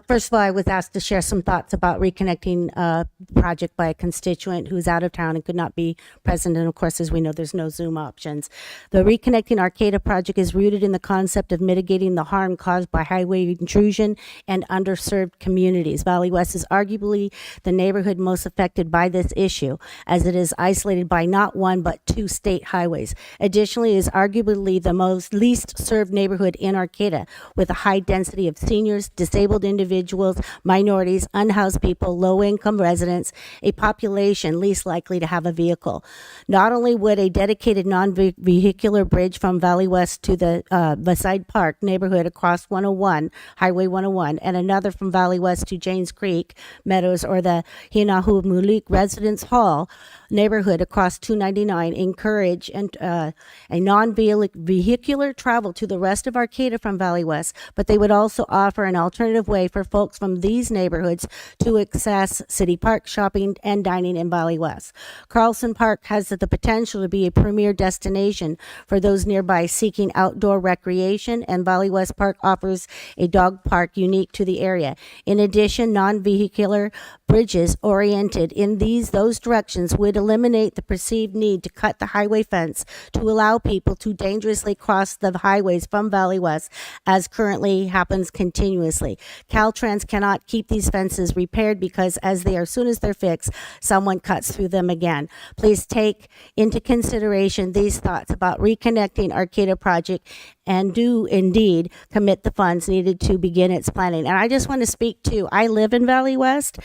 First of all, I was asked to share some thoughts about reconnecting the project by a constituent who's out of town and could not be present. And of course, as we know, there's no Zoom options. The Reconnecting Arcata project is rooted in the concept of mitigating the harm caused by highway intrusion and underserved communities. Valley West is arguably the neighborhood most affected by this issue, as it is isolated by not one but 2 state highways. Additionally, it is arguably the least served neighborhood in Arcata, with a high density of seniors, disabled individuals, minorities, unhoused people, low-income residents, a population least likely to have a vehicle. Not only would a dedicated non-vehicular bridge from Valley West to the Beside Park neighborhood across 101, Highway 101, and another from Valley West to Janes Creek Meadows or the Hinahu Mulik Residence Hall neighborhood across 299 encourage a non-vehicular travel to the rest of Arcata from Valley West, but they would also offer an alternative way for folks from these neighborhoods to access City Park, shopping, and dining in Valley West. Carlson Park has the potential to be a premier destination for those nearby seeking outdoor recreation, and Valley West Park offers a dog park unique to the area. In addition, non-vehicular bridges oriented in those directions would eliminate the perceived need to cut the highway fence to allow people to dangerously cross the highways from Valley West, as currently happens continuously. Caltrans cannot keep these fences repaired because as soon as they're fixed, someone cuts through them again. Please take into consideration these thoughts about reconnecting Arcata project and do indeed commit the funds needed to begin its planning. And I just want to speak to, I live in Valley West,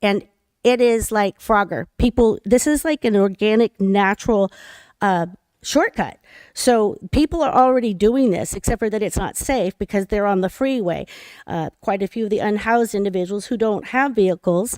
and it is like Frogger. This is like an organic, natural shortcut. So people are already doing this, except for that it's not safe because they're on the freeway. Quite a few of the unhoused individuals who don't have vehicles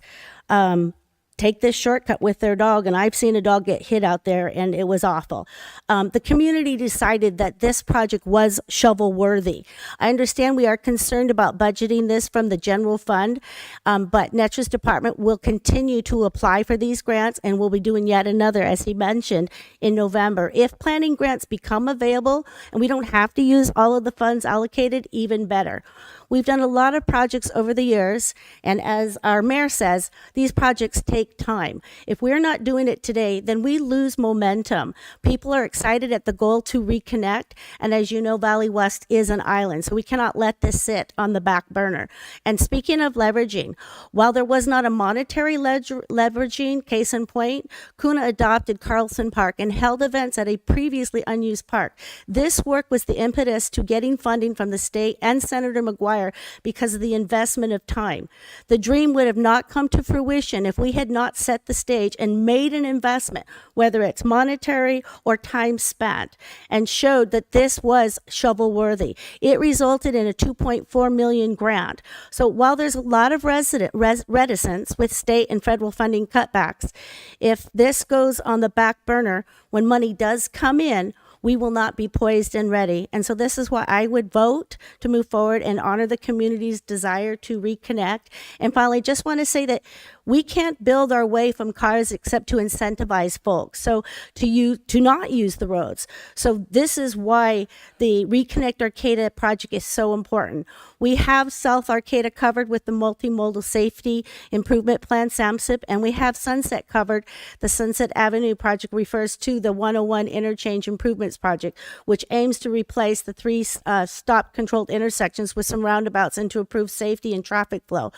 take this shortcut with their dog, and I've seen a dog get hit out there, and it was awful. The community decided that this project was shovel worthy. I understand we are concerned about budgeting this from the general fund, but Netra's department will continue to apply for these grants, and we'll be doing yet another, as he mentioned, in November. If planning grants become available and we don't have to use all of the funds allocated, even better. We've done a lot of projects over the years, and as our mayor says, these projects take time. If we're not doing it today, then we lose momentum. People are excited at the goal to reconnect, and as you know, Valley West is an island, so we cannot let this sit on the back burner. And speaking of leveraging, while there was not a monetary leveraging, case in point, Kuna adopted Carlson Park and held events at a previously unused park. This work was the impetus to getting funding from the state and Senator McGuire because of the investment of time. The dream would have not come to fruition if we had not set the stage and made an investment, whether it's monetary or time spent, and showed that this was shovel worthy. It resulted in a $2.4 million grant. So while there's a lot of reticence with state and federal funding cutbacks, if this goes on the back burner, when money does come in, we will not be poised and ready. And so this is why I would vote to move forward and honor the community's desire to reconnect. And finally, just want to say that we can't build our way from cars except to incentivize folks. So to not use the roads. So this is why the Reconnect Arcata project is so important. We have South Arcata covered with the multimodal safety improvement plan, SAMSIP, and we have Sunset covered. The Sunset Avenue project refers to the 101 Interchange Improvements project, which aims to replace the 3 stop controlled intersections with some roundabouts and to improve safety and traffic flow.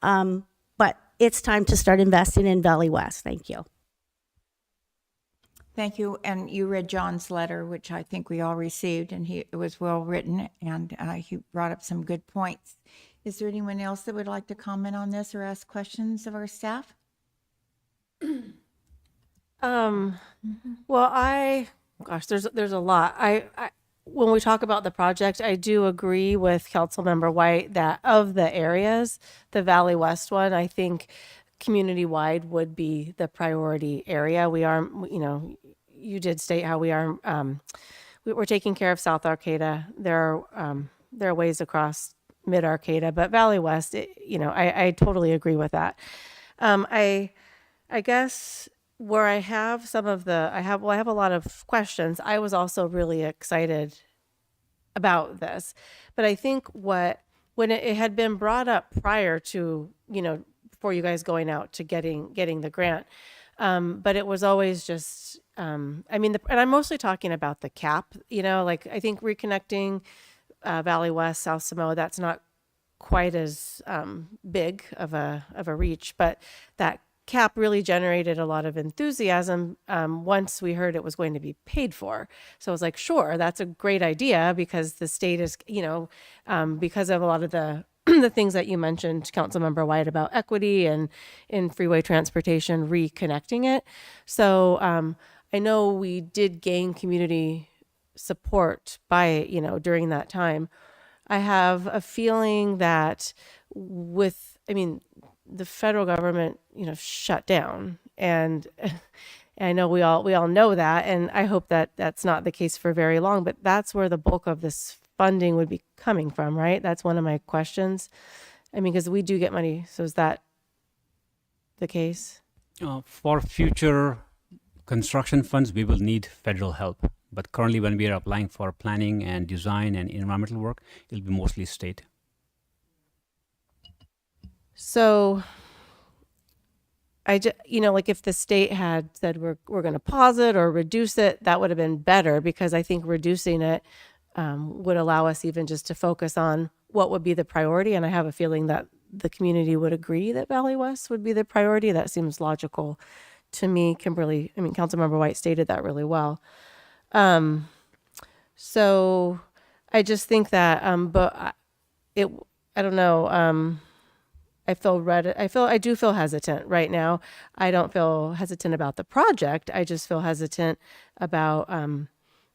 But it's time to start investing in Valley West. Thank you. Thank you. And you read John's letter, which I think we all received, and it was well written, and he brought up some good points. Is there anyone else that would like to comment on this or ask questions of our staff? Well, there's a lot. When we talk about the project, I do agree with Councilmember White that of the areas, the Valley West one, I think community-wide would be the priority area. We are, you did state how we are, we're taking care of South Arcata. There are ways across Mid Arcata, but Valley West, I totally agree with that. I guess where I have I have a lot of questions. I was also really excited about this, but I think when it had been brought up prior to, before you guys going out to getting the grant, but it was always just, and I'm mostly talking about the cap, like I think reconnecting Valley West, South Samoa, that's not quite as big of a reach, but that cap really generated a lot of enthusiasm once we heard it was going to be paid for. So I was like, sure, that's a great idea because the state is, because of a lot of the the things that you mentioned, Councilmember White, about equity and in freeway transportation, reconnecting it. So I know we did gain community support by, during that time. I have a feeling that the federal government, shut down, and I know we all know that, and I hope that that's not the case for very long, but that's where the bulk of this funding would be coming from, right? That's one of my questions. Because we do get money, so is that the case? For future construction funds, we will need federal help. But currently, when we are applying for planning and design and environmental work, it'll be mostly state. So like if the state had said we're going to pause it or reduce it, that would have been better, because I think reducing it would allow us even just to focus on what would be the priority. And I have a feeling that the community would agree that Valley West would be the priority. That seems logical to me. Councilmember White stated that really well. So I just think that, but I don't know. I do feel hesitant right now. I don't feel hesitant about the project. I just feel hesitant about,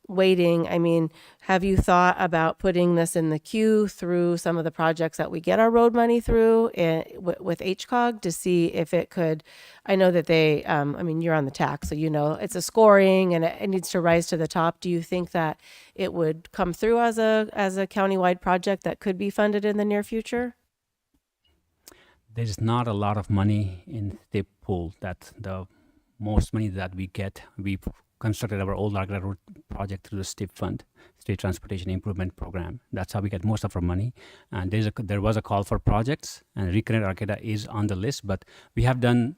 waiting, I mean, have you thought about putting this in the queue through some of the projects that we get our road money through with HCOG to see if it could, I know that they, I mean, you're on the TAC, so you know, it's a scoring and it needs to rise to the top. Do you think that it would come through as a countywide project that could be funded in the near future? There's not a lot of money in STIP pool. That the most money that we get, we constructed our old Arcata Road project through the STIP fund, State Transportation Improvement Program. That's how we get most of our money. And there was a call for projects, and Reconnect Arcata is on the list, but we have done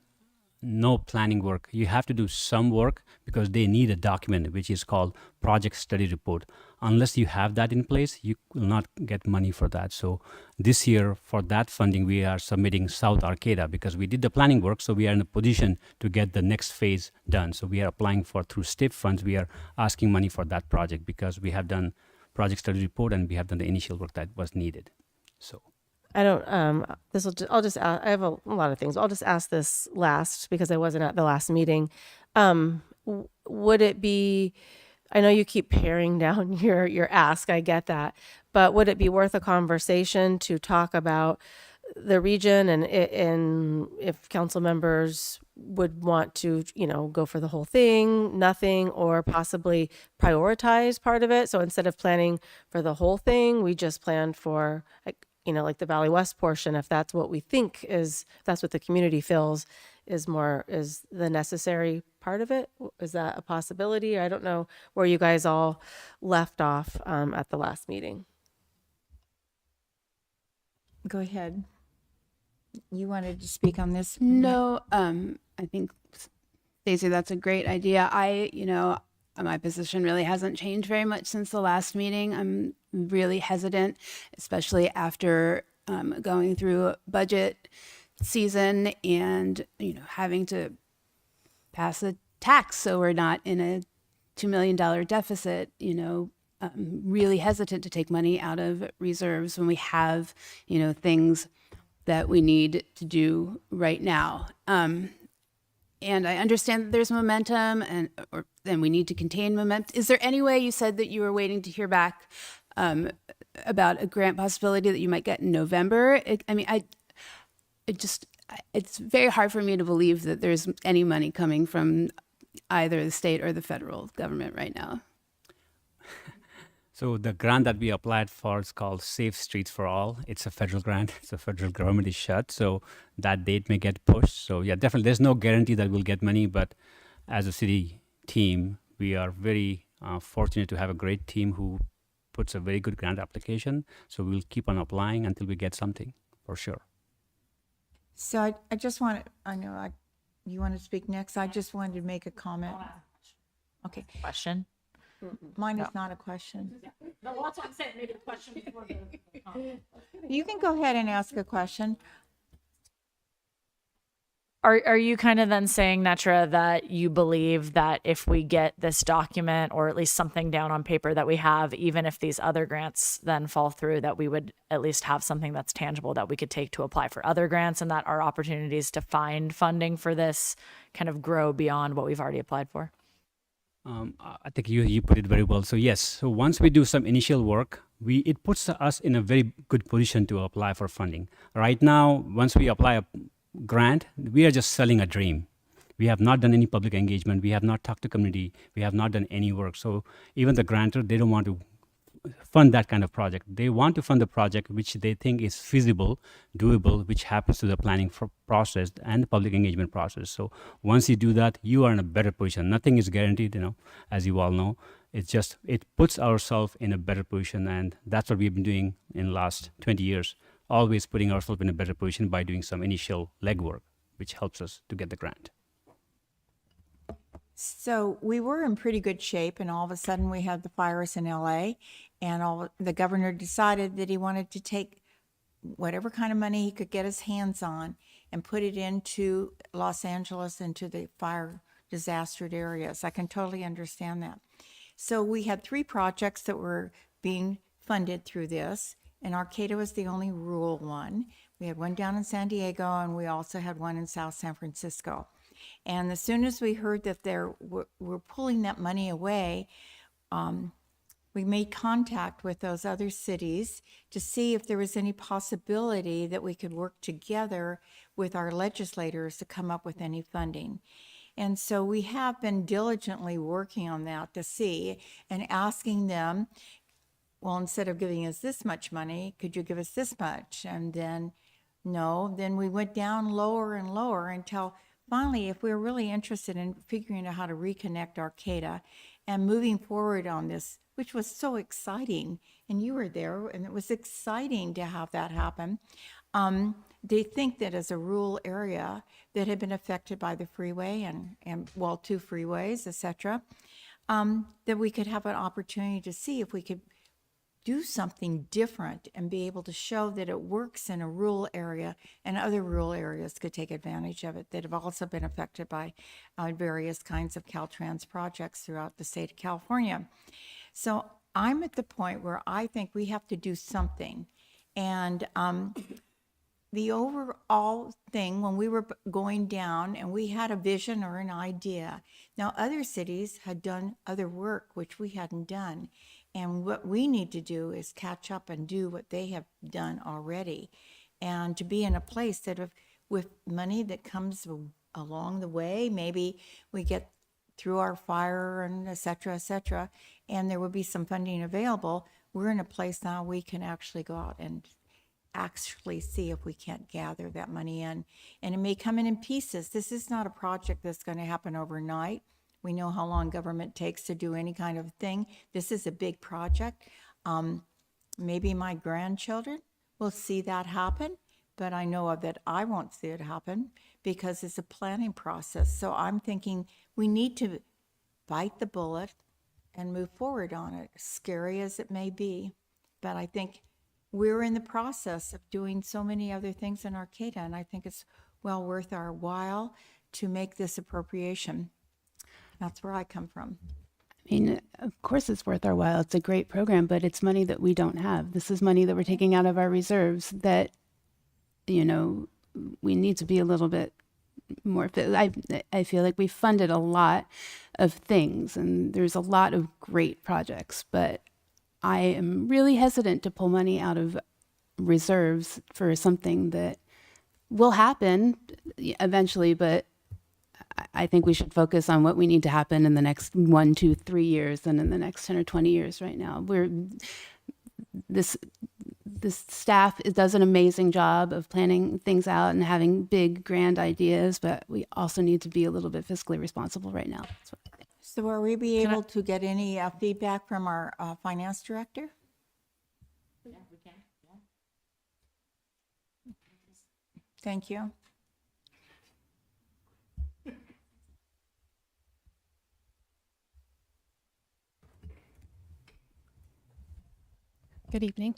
no planning work. You have to do some work because they need a document which is called project study report. Unless you have that in place, you will not get money for that. So this year for that funding, we are submitting South Arcata because we did the planning work. So we are in a position to get the next phase done. So we are applying for through STIP funds. We are asking money for that project because we have done project study report and we have done the initial work that was needed. So I don't, I'll just ask, I have a lot of things. I'll just ask this last because I wasn't at the last meeting. Would it be, I know you keep paring down your ask, I get that, but would it be worth a conversation to talk about the region and if council members would want to, you know, go for the whole thing, nothing, or possibly prioritize part of it? So instead of planning for the whole thing, we just planned for, like, you know, like the Valley West portion, if that's what we think is, if that's what the community feels is the necessary part of it. Is that a possibility? I don't know where you guys all left off at the last meeting. Go ahead. You wanted to speak on this? No, I think, Stacey, that's a great idea. My position really hasn't changed very much since the last meeting. I'm really hesitant, especially after going through budget season and, you know, having to pass a tax so we're not in a $2 million deficit, you know. Really hesitant to take money out of reserves when we have, you know, things that we need to do right now. And I understand that there's momentum and we need to contain momentum. Is there any way, you said that you were waiting to hear back about a grant possibility that you might get in November? It's very hard for me to believe that there's any money coming from either the state or the federal government right now. So the grant that we applied for is called Safe Streets for All. It's a federal grant. So federal government is shut. So that date may get pushed. So yeah, definitely there's no guarantee that we'll get money. But as a city team, we are very fortunate to have a great team who puts a very good grant application. So we'll keep on applying until we get something for sure. So I just want to, you want to speak next? I just wanted to make a comment. Okay. Question? Mine is not a question. No, that's what I'm saying. Maybe the question before the comment. You can go ahead and ask a question. Are you kind of then saying, Netra, that you believe that if we get this document or at least something down on paper that we have, even if these other grants then fall through, that we would at least have something that's tangible that we could take to apply for other grants, and that our opportunities to find funding for this kind of grow beyond what we've already applied for? I think you put it very well. So yes, so once we do some initial work, it puts us in a very good position to apply for funding. Right now, once we apply a grant, we are just selling a dream. We have not done any public engagement. We have not talked to community. We have not done any work. So even the grantor, they don't want to fund that kind of project. They want to fund the project which they think is feasible, doable, which happens to the planning process and the public engagement process. So once you do that, you are in a better position. Nothing is guaranteed, you know, as you all know. It's just, it puts ourselves in a better position, and that's what we've been doing in the last 20 years, always putting ourselves in a better position by doing some initial legwork, which helps us to get the grant. So we were in pretty good shape, and all of a sudden we had the fires in LA, and the governor decided that he wanted to take whatever kind of money he could get his hands on and put it into Los Angeles, into the fire disastered areas. I can totally understand that. So we had 3 projects that were being funded through this, and Arcata was the only rural one. We had one down in San Diego, and we also had one in South San Francisco. And as soon as we heard that we're pulling that money away, we made contact with those other cities to see if there was any possibility that we could work together with our legislators to come up with any funding. And so we have been diligently working on that to see and asking them, well, instead of giving us this much money, could you give us this much? And then, no, then we went down lower and lower until finally, if we were really interested in figuring out how to reconnect Arcata and moving forward on this, which was so exciting, and you were there, and it was exciting to have that happen. They think that as a rural area that had been affected by the freeway and well, 2 freeways, et cetera, that we could have an opportunity to see if we could do something different and be able to show that it works in a rural area and other rural areas could take advantage of it that have also been affected by various kinds of Caltrans projects throughout the state of California. So I'm at the point where I think we have to do something. And the overall thing, when we were going down and we had a vision or an idea, now other cities had done other work which we hadn't done. And what we need to do is catch up and do what they have done already. And to be in a place that with money that comes along the way, maybe we get through our fire and et cetera, and there will be some funding available. We're in a place now we can actually go out and actually see if we can't gather that money in. And it may come in pieces. This is not a project that's going to happen overnight. We know how long government takes to do any kind of thing. This is a big project. Maybe my grandchildren will see that happen, but I know that I won't see it happen because it's a planning process. So I'm thinking we need to bite the bullet and move forward on it, scary as it may be. But I think we're in the process of doing so many other things in Arcata, and I think it's well worth our while to make this appropriation. That's where I come from. I mean, of course it's worth our while. It's a great program, but it's money that we don't have. This is money that we're taking out of our reserves that, you know, we need to be a little bit more. I feel like we funded a lot of things and there's a lot of great projects, but I am really hesitant to pull money out of reserves for something that will happen eventually, but I think we should focus on what we need to happen in the next 1, 2, 3 years than in the next 10 or 20 years right now. This staff does an amazing job of planning things out and having big, grand ideas, but we also need to be a little bit fiscally responsible right now. That's what I think. So are we be able to get any feedback from our finance director? Yeah, we can. Yeah. Thank you. Good evening.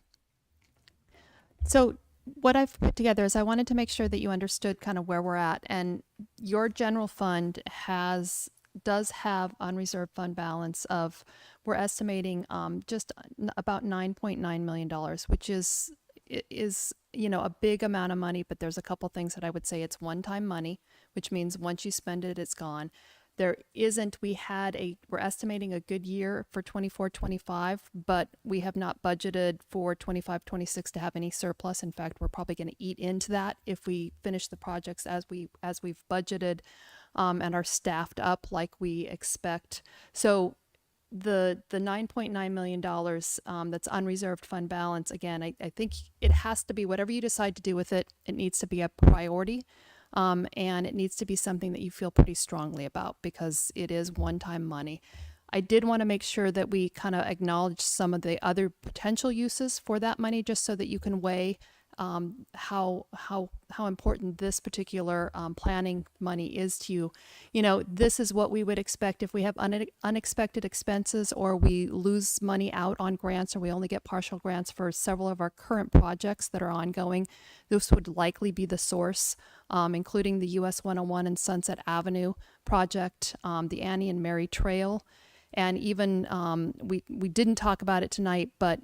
So what I've put together is I wanted to make sure that you understood kind of where we're at, and your general fund does have unreserved fund balance of, we're estimating just about $9.9 million, which is a big amount of money, but there's a couple things that I would say it's one-time money, which means once you spend it, it's gone. We're estimating a good year for 24-25, but we have not budgeted for 25-26 to have any surplus. In fact, we're probably going to eat into that if we finish the projects as we've budgeted and are staffed up like we expect. So the $9.9 million that's unreserved fund balance, again, I think it has to be, whatever you decide to do with it, it needs to be a priority. And it needs to be something that you feel pretty strongly about because it is one-time money. I did want to make sure that we kind of acknowledge some of the other potential uses for that money, just so that you can weigh how important this particular planning money is to you. You know, this is what we would expect if we have unexpected expenses, or we lose money out on grants, or we only get partial grants for several of our current projects that are ongoing. This would likely be the source, including the US 101 and Sunset Avenue project, the Annie and Mary Trail. And even we didn't talk about it tonight, but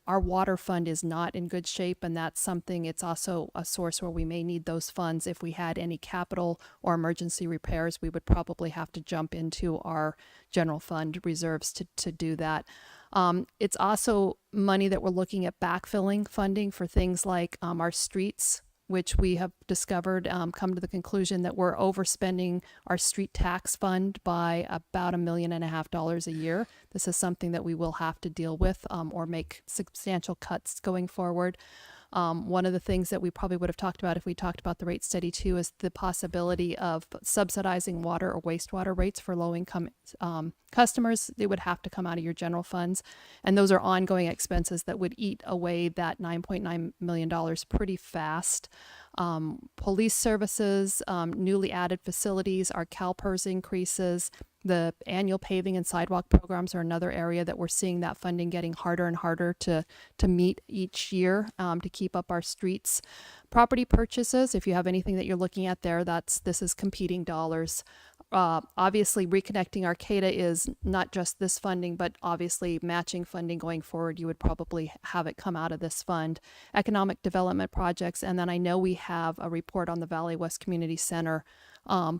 our water fund is not in good shape, and that's something. It's also a source where we may need those funds if we had any capital or emergency repairs. We would probably have to jump into our general fund reserves to do that. It's also money that we're looking at backfilling funding for things like our streets, which we have discovered, come to the conclusion that we're overspending our street tax fund by about $1.5 million a year. This is something that we will have to deal with or make substantial cuts going forward. One of the things that we probably would have talked about if we talked about the rate study too is the possibility of subsidizing water or wastewater rates for low-income customers. They would have to come out of your general funds, and those are ongoing expenses that would eat away that $9.9 million pretty fast. Police services, newly added facilities, our CalPERS increases. The annual paving and sidewalk programs are another area that we're seeing that funding getting harder and harder to meet each year to keep up our streets. Property purchases, if you have anything that you're looking at there, this is competing dollars. Obviously, reconnecting Arcata is not just this funding, but obviously matching funding going forward. You would probably have it come out of this fund. Economic development projects, and then I know we have a report on the Valley West Community Center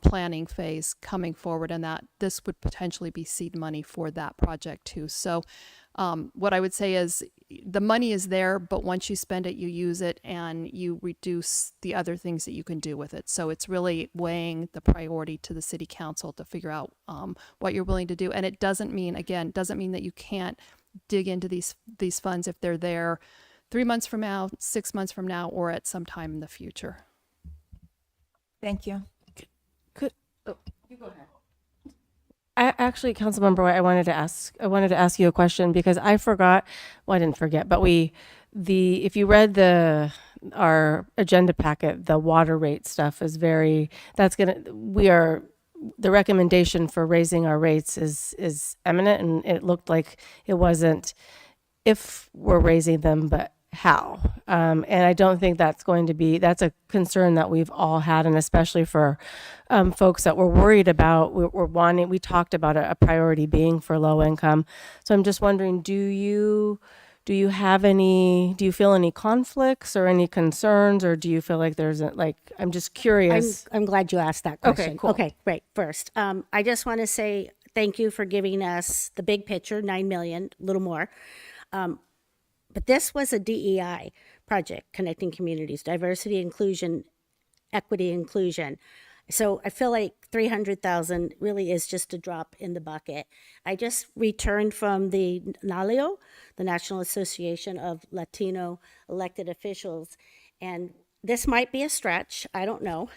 planning phase coming forward, and that this would potentially be seed money for that project too. So what I would say is the money is there, but once you spend it, you use it, and you reduce the other things that you can do with it. So it's really weighing the priority to the city council to figure out what you're willing to do. And it doesn't mean that you can't dig into these funds if they're there 3 months from now, 6 months from now, or at some time in the future. Thank you. You go ahead. Actually, Councilmember White, I wanted to ask you a question because I forgot. Well, I didn't forget, but if you read our agenda packet, the water rate stuff is the recommendation for raising our rates is eminent, and it looked like it wasn't if we're raising them, but how. And I don't think that's a concern that we've all had, and especially for folks that we're worried about, we talked about a priority being for low income. So I'm just wondering, do you feel any conflicts or any concerns, or do you feel like I'm just curious. I'm glad you asked that question. Okay, cool. Okay, great. First, I just want to say thank you for giving us the big picture, 9 million, a little more. But this was a DEI project, connecting communities, diversity, inclusion, equity, inclusion. So I feel like 300,000 really is just a drop in the bucket. I just returned from the NALEO, the National Association of Latino Elected Officials, and this might be a stretch. I don't know.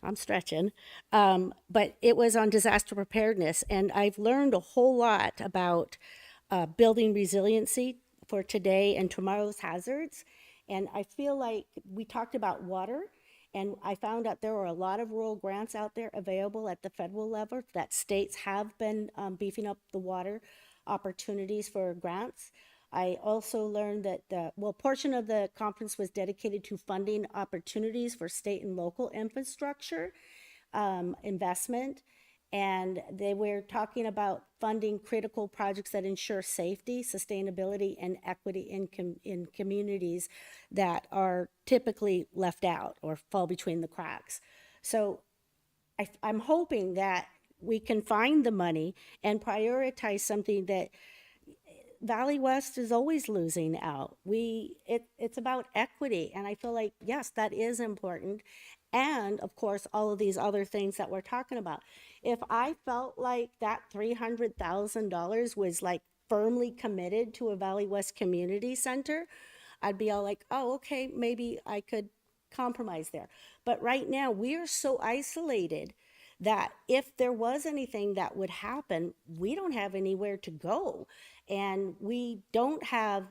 I'm stretching. But it was on disaster preparedness, and I've learned a whole lot about building resiliency for today and tomorrow's hazards. And I feel like we talked about water, and I found out there are a lot of rural grants out there available at the federal level that states have been beefing up the water opportunities for grants. I also learned that a portion of the conference was dedicated to funding opportunities for state and local infrastructure investment. And they were talking about funding critical projects that ensure safety, sustainability, and equity in communities that are typically left out or fall between the cracks. So I'm hoping that we can find the money and prioritize something that Valley West is always losing out. It's about equity, and I feel like, yes, that is important. And of course, all of these other things that we're talking about. If I felt like that $300,000 was like firmly committed to a Valley West Community Center, I'd be all like, oh, okay, maybe I could compromise there. But right now, we are so isolated that if there was anything that would happen, we don't have anywhere to go. And we don't have,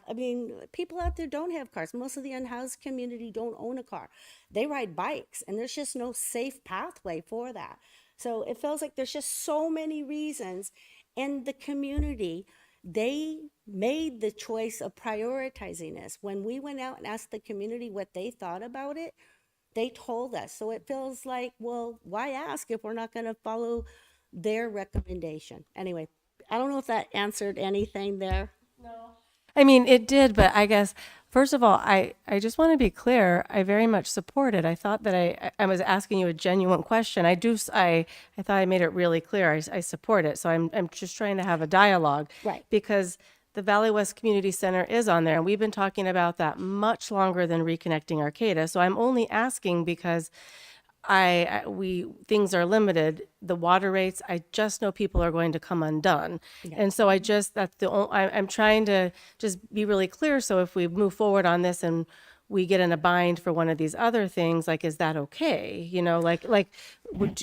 people out there don't have cars. Most of the unhoused community don't own a car. They ride bikes, and there's just no safe pathway for that. So it feels like there's just so many reasons. And the community, they made the choice of prioritizing this. When we went out and asked the community what they thought about it, they told us. So it feels like, well, why ask if we're not going to follow their recommendation? Anyway, I don't know if that answered anything there. I mean, it did, but I guess, first of all, I just want to be clear. I very much support it. I thought that I was asking you a genuine question. I thought I made it really clear. I support it. So I'm just trying to have a dialogue. Right. Because the Valley West Community Center is on there, and we've been talking about that much longer than reconnecting Arcata. So I'm only asking because things are limited. The water rates, I just know people are going to come undone. And so I'm trying to just be really clear. So if we move forward on this and we get in a bind for one of these other things, like, is that okay? You know, would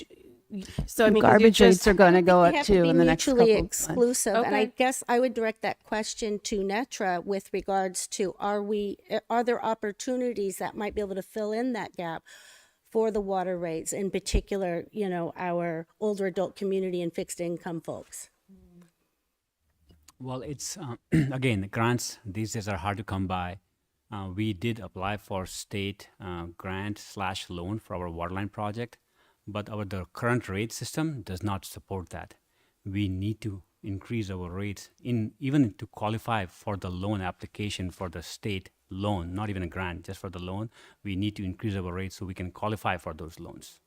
you, so I mean, 'cause you Garbage just- rates are going to go They up have to too be in the next couple mutually of months. exclusive, and I Okay. guess I would direct that question to Netra with regards to are there opportunities that might be able to fill in that gap for the water rates, in particular, our older adult community and fixed income folks? Well, it's again, grants these days are hard to come by. We did apply for state grant/loan for our waterline project, but the current rate system does not support that. We need to increase our rates even to qualify for the loan application for the state loan, not even a grant, just for the loan. We need to increase our rates so we can qualify for those loans.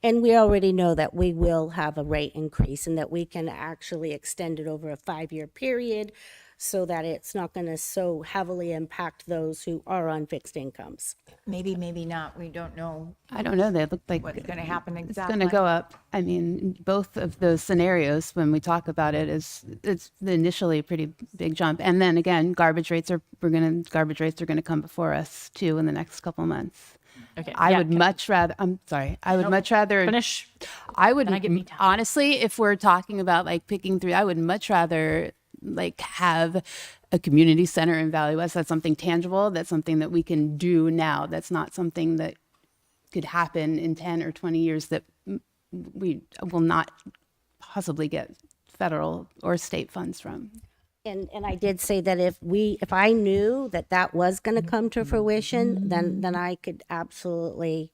And we already know that we will have a rate increase and that we can actually extend it over a 5-year period so that it's not going to so heavily impact those who are on fixed incomes. Maybe, maybe not. We don't know I don't know. They look like what's going to happen it's exactly. going to go up. I mean, both of those scenarios, when we talk about it, it's initially a pretty big jump, and then again, garbage rates are going to come before us too in the next couple of months. Okay. I yeah, would much rather. I'm sorry. I would Nope. much rather finish. I would Then I get me time. honestly, if we're talking about like picking through, I would much rather like have a community center in Valley West. That's something tangible. That's something that we can do now. That's not something that could happen in 10 or 20 years that we will not possibly get federal or state funds from. And I did say that if I knew that was going to come to fruition, then I could absolutely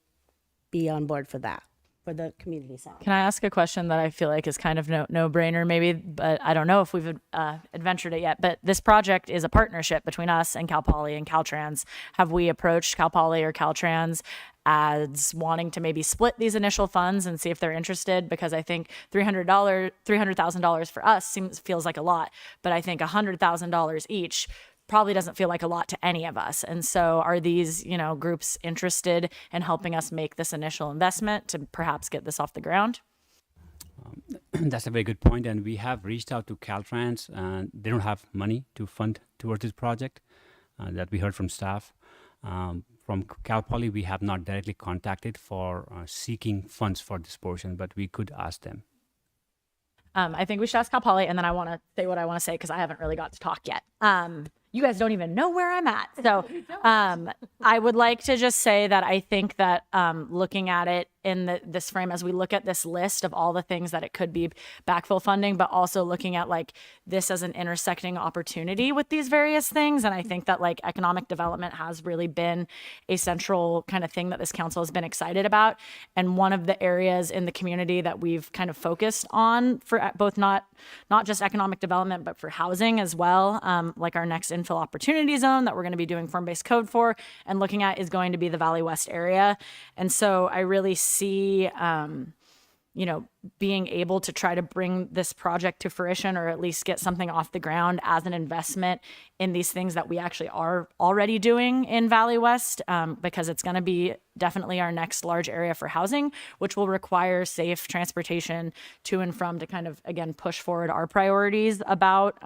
be on board for that, for the community center. Can I ask a question that I feel like is kind of no brainer maybe, but I don't know if we've adventured it yet. But this project is a partnership between us and Cal Poly and Caltrans. Have we approached Cal Poly or Caltrans as wanting to maybe split these initial funds and see if they're interested? Because I think $300,000 for us feels like a lot, but I think $100,000 each probably doesn't feel like a lot to any of us. And so are these, groups interested in helping us make this initial investment to perhaps get this off the ground? That's a very good point, and we have reached out to Caltrans, and they don't have money to fund towards this project. That we heard from staff. From Cal Poly, we have not directly contacted for seeking funds for this portion, but we could ask them. I think we should ask Cal Poly, and then I want to say what I want to say because I haven't really got to talk yet. You guys don't even know where I'm at. So I would like to just say that I think that looking at it in this frame, as we look at this list of all the things that it could be backfill funding, but also looking at like this as an intersecting opportunity with these various things. And I think that like economic development has really been a central kind of thing that this council has been excited about. And one of the areas in the community that we've kind of focused on for both not just economic development, but for housing as well, like our next infill opportunity zone that we're going to be doing form-based code for and looking at is going to be the Valley West area. And so I really see, being able to try to bring this project to fruition or at least get something off the ground as an investment in these things that we actually are already doing in Valley West, because it's going to be definitely our next large area for housing, which will require safe transportation to and from to kind of, again, push forward our priorities about,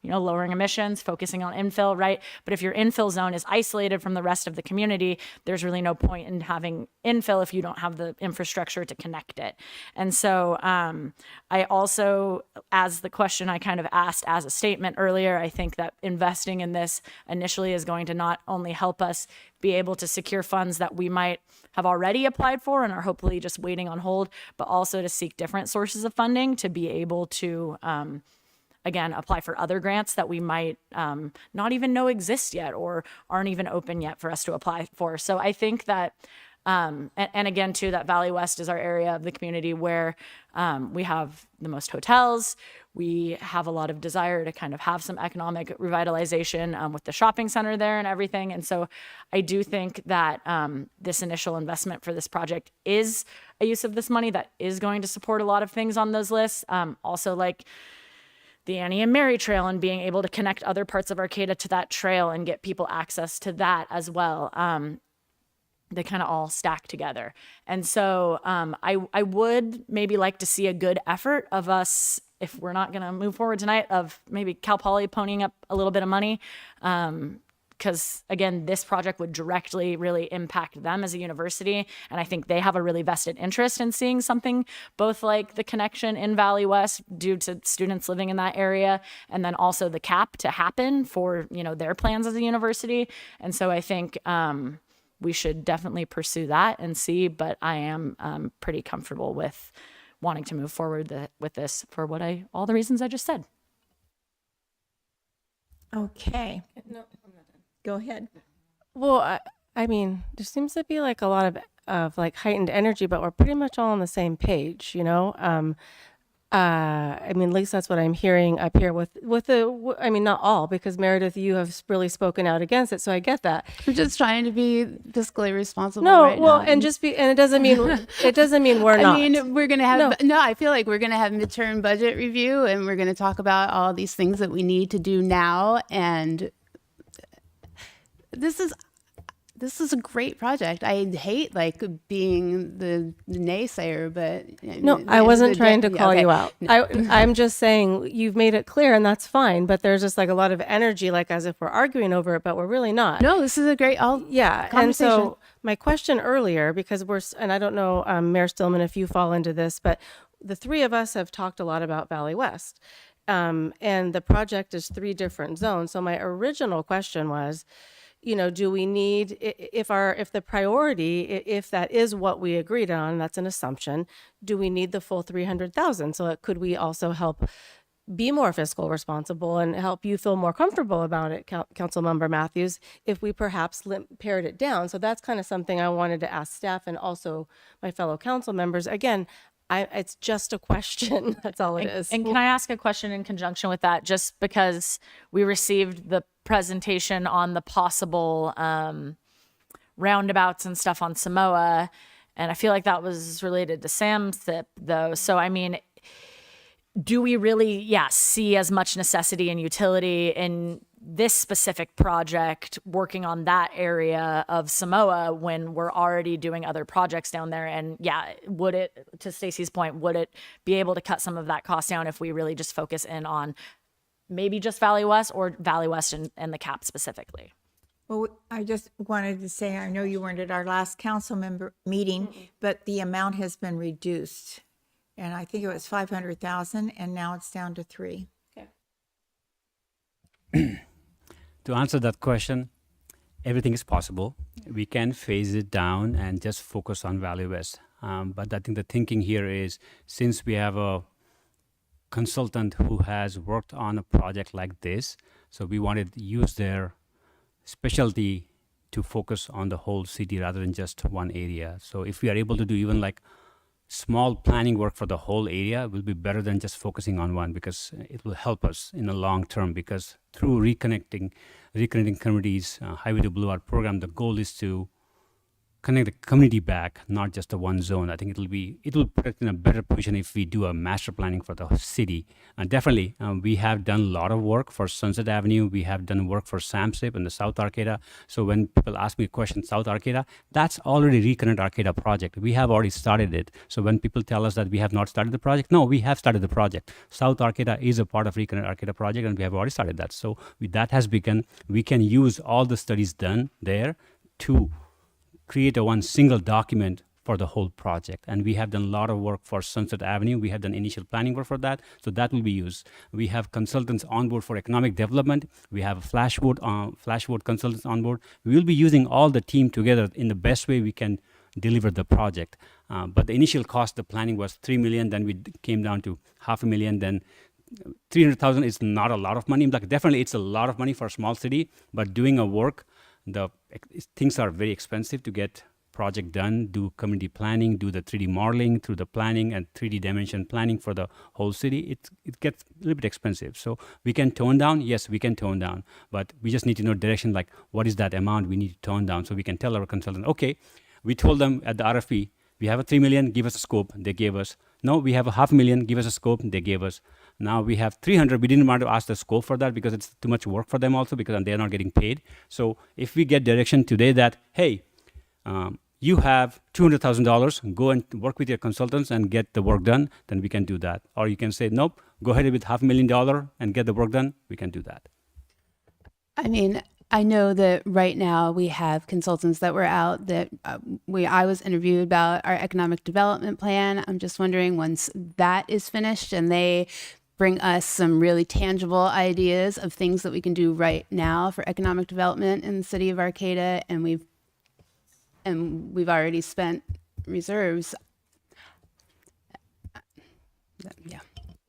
lowering emissions, focusing on infill, right? But if your infill zone is isolated from the rest of the community, there's really no point in having infill if you don't have the infrastructure to connect it. And so I also, as the question I kind of asked as a statement earlier, I think that investing in this initially is going to not only help us be able to secure funds that we might have already applied for and are hopefully just waiting on hold, but also to seek different sources of funding to be able to, again, apply for other grants that we might not even know exist yet or aren't even open yet for us to apply for. So I think that And again, too, that Valley West is our area of the community where we have the most hotels. We have a lot of desire to kind of have some economic revitalization with the shopping center there and everything. And so I do think that this initial investment for this project is a use of this money that is going to support a lot of things on those lists. Also, like the Annie and Mary Trail and being able to connect other parts of Arcata to that trail and get people access to that as well. They kind of all stack together. And so I would maybe like to see a good effort of us, if we're not going to move forward tonight, of maybe Cal Poly ponying up a little bit of money. Because again, this project would directly really impact them as a university. And I think they have a really vested interest in seeing something both like the connection in Valley West due to students living in that area, and then also the CAP to happen for, you know, their plans as a university. And so I think we should definitely pursue that and see, but I am pretty comfortable with wanting to move forward with this for all the reasons I just said. Okay. No, Go ahead. Well, I mean, there seems to be like a lot of like heightened energy, but we're pretty much all on the same page, you know? I mean, at least that's what I'm hearing up here I mean, not all, because Meredith, you have really spoken out against it, so I get that. I'm just trying to be fiscally responsible. No, right well, now. and it doesn't mean we're not. I mean, we're gonna have No. I feel like we're gonna have midterm budget review, and we're gonna talk about all these things that we need to do now. And this is a great project. I hate like being the naysayer, but No, I wasn't trying to call you out. I'm just saying you've made it clear, and that's fine. But there's just like a lot of energy, like as if we're arguing over it, but we're really not. No, this is a great And conversation. so my question earlier, because and I don't know, Mayor Stillman, if you fall into this, but the three of us have talked a lot about Valley West. And the project is 3 different zones. So my original question was, you know, do we need, if the priority, if that is what we agreed on, that's an assumption, do we need the full 300,000? So could we also help be more fiscal responsible and help you feel more comfortable about it, Councilmember Matthews, if we perhaps pared it down? So that's kind of something I wanted to ask staff and also my fellow council members. Again, it's just a question. That's all it is. And can I ask a question in conjunction with that? Just because we received the presentation on the possible roundabouts and stuff on Samoa, and I feel like that was related to SAMSIP though. So I mean, do we really, see as much necessity and utility in this specific project working on that area of Samoa when we're already doing other projects down there? And would it, to Stacy's point, would it be able to cut some of that cost down if we really just focus in on maybe just Valley West or Valley West and the CAP specifically? Well, I just wanted to say, I know you weren't at our last council member meeting, but the amount has been reduced. And I think it was 500,000 and now it's down to 3. To answer that question, everything is possible. We can phase it down and just focus on Valley West. But I think the thinking here is, since we have a consultant who has worked on a project like this, so we wanted to use their specialty to focus on the whole city rather than just one area. So if we are able to do even like small planning work for the whole area, will be better than just focusing on one, because it will help us in the long term. Because through reconnecting communities, Highway to Blue Art program, the goal is to connect the community back, not just the one zone. I think it will put us in a better position if we do a master planning for the city. And definitely, we have done a lot of work for Sunset Avenue. We have done work for SAMSIP and the South Arcata. So when people ask me a question, South Arcata, that's already Reconnect Arcata project. We have already started it. So when people tell us that we have not started the project, no, we have started the project. South Arcata is a part of Reconnect Arcata project, and we have already started that. So that has begun. We can use all the studies done there to create one single document for the whole project. And we have done a lot of work for Sunset Avenue. We have done initial planning work for that. So that will be used. We have consultants on board for economic development. We have Flashboard consultants on board. We will be using all the team together in the best way we can deliver the project. But the initial cost, the planning was $3 million. Then we came down to $500,000. Then 300,000 is not a lot of money. Like, definitely it's a lot of money for a small city, but doing a work, the things are very expensive to get project done, do community planning, do the 3D modeling through the planning and 3D dimension planning for the whole city, it gets a little bit expensive. So we can tone down. Yes, we can tone down, but we just need to know direction, like what is that amount we need to tone down, so we can tell our consultant, okay, we told them at the RFP, we have a 3 million, give us a scope. They gave us. No, we have a $500,000, give us a scope. They gave us. Now we have 300. We didn't want to ask the scope for that because it's too much work for them also, because they're not getting paid. So if we get direction today that, hey, you have $200,000, go and work with your consultants and get the work done, then we can do that. Or you can say, nope, go ahead with $500,000 and get the work done. We can do that. I mean, I know that right now we have consultants that were out that I was interviewed about our economic development plan. I'm just wondering, once that is finished and they bring us some really tangible ideas of things that we can do right now for economic development in the city of Arcata, and we've already spent reserves. Yeah.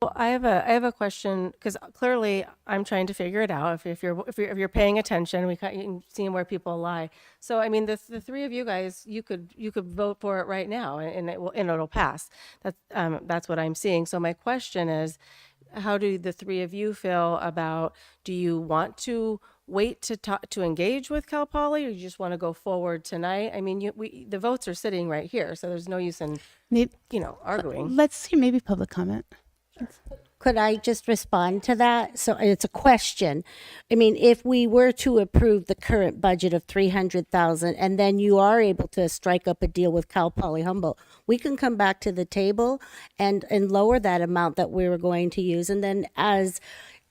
Well, I have a question, because clearly I'm trying to figure it out. If you're paying attention, you can see where people lie. So I mean, the three of you guys, you could vote for it right now, and it'll pass. That's what I'm seeing. So my question is, how do the three of you feel about? Do you want to wait to engage with Cal Poly, or you just want to go forward tonight? I mean, the votes are sitting right here, so there's no use in arguing. Let's see, maybe public comment. Could I just respond to that? So it's a question. I mean, if we were to approve the current budget of 300,000, and then you are able to strike up a deal with Cal Poly Humboldt, we can come back to the table and lower that amount that we were going to use. And then as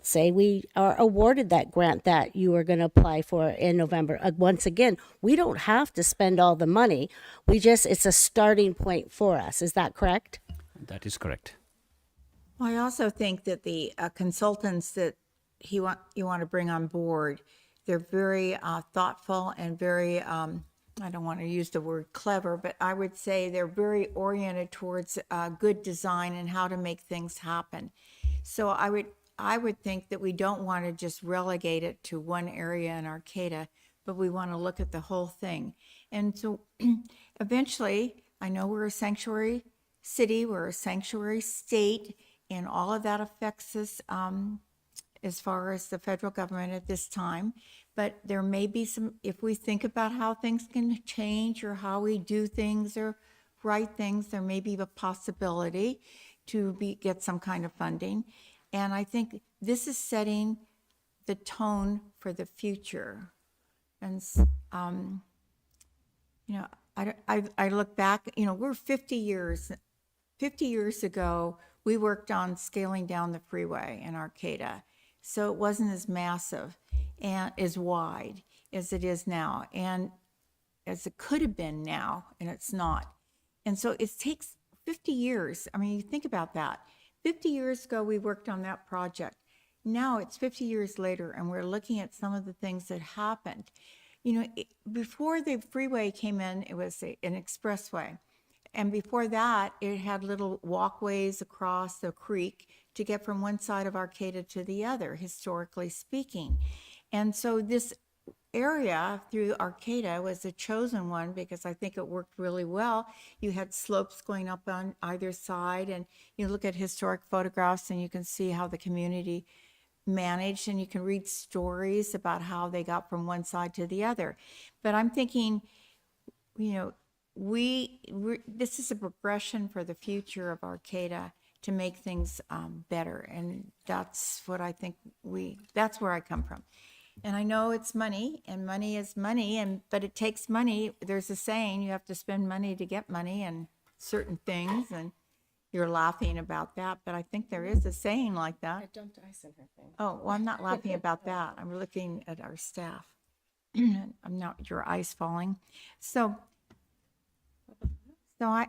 say we are awarded that grant that you are going to apply for in November. Once again, we don't have to spend all the money. It's a starting point for us. Is that correct? That is correct. Well, I also think that the consultants that you want to bring on board, they're very thoughtful and very, I don't want to use the word clever, but I would say they're very oriented towards good design and how to make things happen. So I would think that we don't want to just relegate it to one area in Arcata, but we want to look at the whole thing. And so eventually, I know we're a sanctuary city, we're a sanctuary state, and all of that affects us as far as the federal government at this time. But there may be some, if we think about how things can change or how we do things or write things, there may be a possibility to get some kind of funding. And I think this is setting the tone for the future. And, I look back, we're 50 years ago, we worked on scaling down the freeway in Arcata. So it wasn't as massive and as wide as it is now, and as it could have been now, and it's not. And so it takes 50 years. I mean, you think about that. 50 years ago, we worked on that project. Now it's 50 years later, and we're looking at some of the things that happened. Before the freeway came in, it was an expressway. And before that, it had little walkways across the creek to get from one side of Arcata to the other, historically speaking. And so this area through Arcata was a chosen one because I think it worked really well. You had slopes going up on either side, and you look at historic photographs and you can see how the community managed, and you can read stories about how they got from one side to the other. But I'm thinking, this is a progression for the future of Arcata to make things better, and that's what I think that's where I come from. And I know it's money, and money is money, but it takes money. There's a saying, you have to spend money to get money and certain things, and you're laughing about that, but I think there is a saying like that. I dumped ice in her thing. Oh, well, I'm not laughing about that. I'm looking at our staff. I'm not your ice falling. So I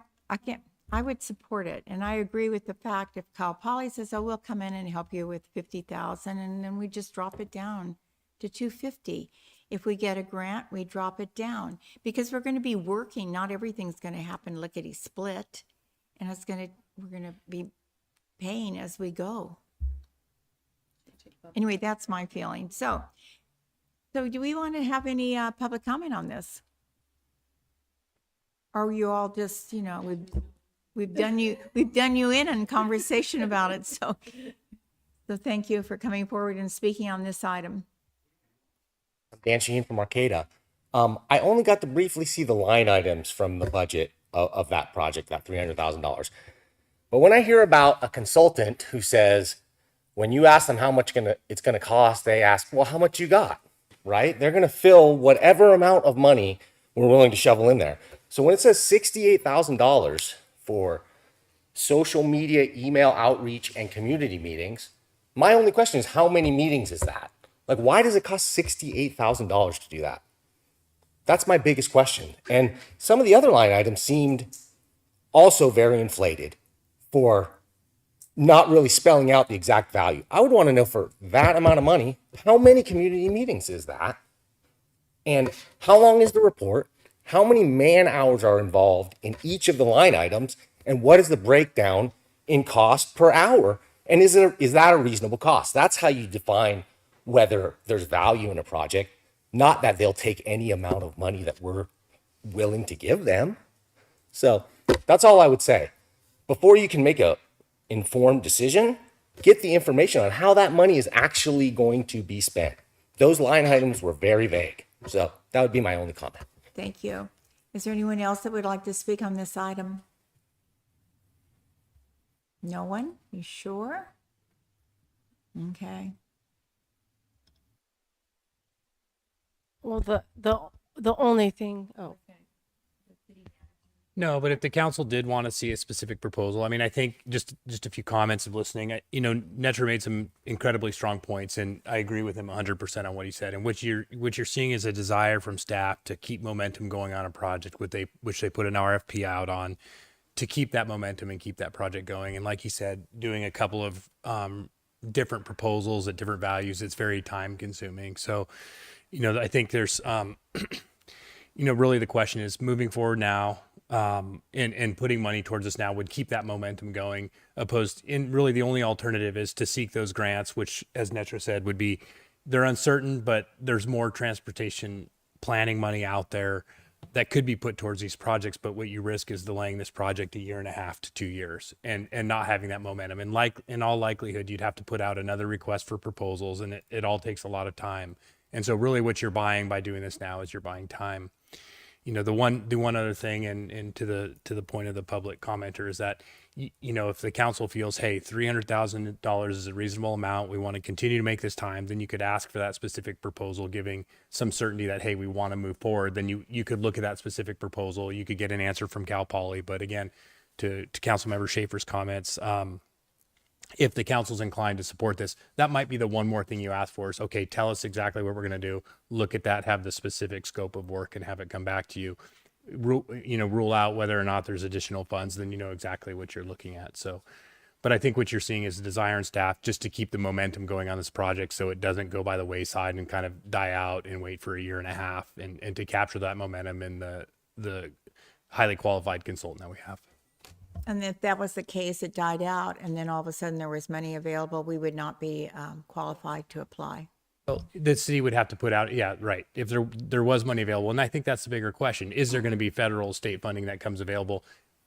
would support it, and I agree with the fact if Cal Poly says, "Oh, we'll come in and help you with 50,000," and then we just drop it down to 250. If we get a grant, we drop it down because we're going to be working. Not everything's going to happen lickety split, and we're going to be paying as we go. Anyway, that's my feeling. So do we want to have any public comment on this? Or you all just, you know, we've done you in conversation about it, so thank you for coming forward and speaking on this item. Dan Shaheen from Arcata. I only got to briefly see the line items from the budget of that project, that $300,000. But when I hear about a consultant who says, when you ask them how much it's gonna cost, they ask, well, how much you got, right? They're gonna fill whatever amount of money we're willing to shovel in there. So when it says $68,000 for social media, email outreach, and community meetings, my only question is, how many meetings is that? Like, why does it cost $68,000 to do that? That's my biggest question. And some of the other line items seemed also very inflated for not really spelling out the exact value. I would want to know, for that amount of money, how many community meetings is that? And how long is the report? How many man hours are involved in each of the line items? And what is the breakdown in cost per hour? And is that a reasonable cost? That's how you define whether there's value in a project, not that they'll take any amount of money that we're willing to give them. So that's all I would say. Before you can make a informed decision, get the information on how that money is actually going to be spent. Those line items were very vague. So that would be my only comment. Thank you. Is there anyone else that would like to speak on this item? No one? You sure? Okay. Well, the only thing, oh. No, but if the council did want to see a specific proposal, I mean, I think just a few comments of listening, you know, Netra made some incredibly strong points, and I agree with him 100% on what he said. And what you're seeing is a desire from staff to keep momentum going on a project, which they put an RFP out on, to keep that momentum and keep that project going. And like he said, doing a couple of different proposals at different values, it's very time consuming. So, you know, I think there's, you know, really the question is moving forward now, and putting money towards this now would keep that momentum going. Really the only alternative is to seek those grants, which, as Netra said, would be, they're uncertain, but there's more transportation planning money out there that could be put towards these projects. But what you risk is delaying this project 1.5 to 2 years and not having that momentum. And like in all likelihood, you'd have to put out another request for proposals, and it all takes a lot of time. And so really what you're buying by doing this now is you're buying time. You know, the one other thing, and to the point of the public commenter, is that, you know, if the council feels, hey, $300,000 is a reasonable amount, we want to continue to make this time, then you could ask for that specific proposal, giving some certainty that, hey, we want to move forward. Then you could look at that specific proposal. You could get an answer from Cal Poly. But again, to Councilmember Schaefer's comments, if the council's inclined to support this, that might be the one more thing you ask for is, okay, tell us exactly what we're going to do. Look at that, have the specific scope of work, and have it come back to you. Rule out whether or not there's additional funds, then you know exactly what you're looking at. So, but I think what you're seeing is a desire in staff just to keep the momentum going on this project so it doesn't go by the wayside and kind of die out and wait for 1.5 years, and to capture that momentum in the highly qualified consultant that we have. And if that was the case, it died out, and then all of a sudden there was money available, we would not be qualified to apply. Well, the city would have to put out, yeah, right. If there was money available, and I think that's the bigger question: is there going to be federal, state funding that comes available?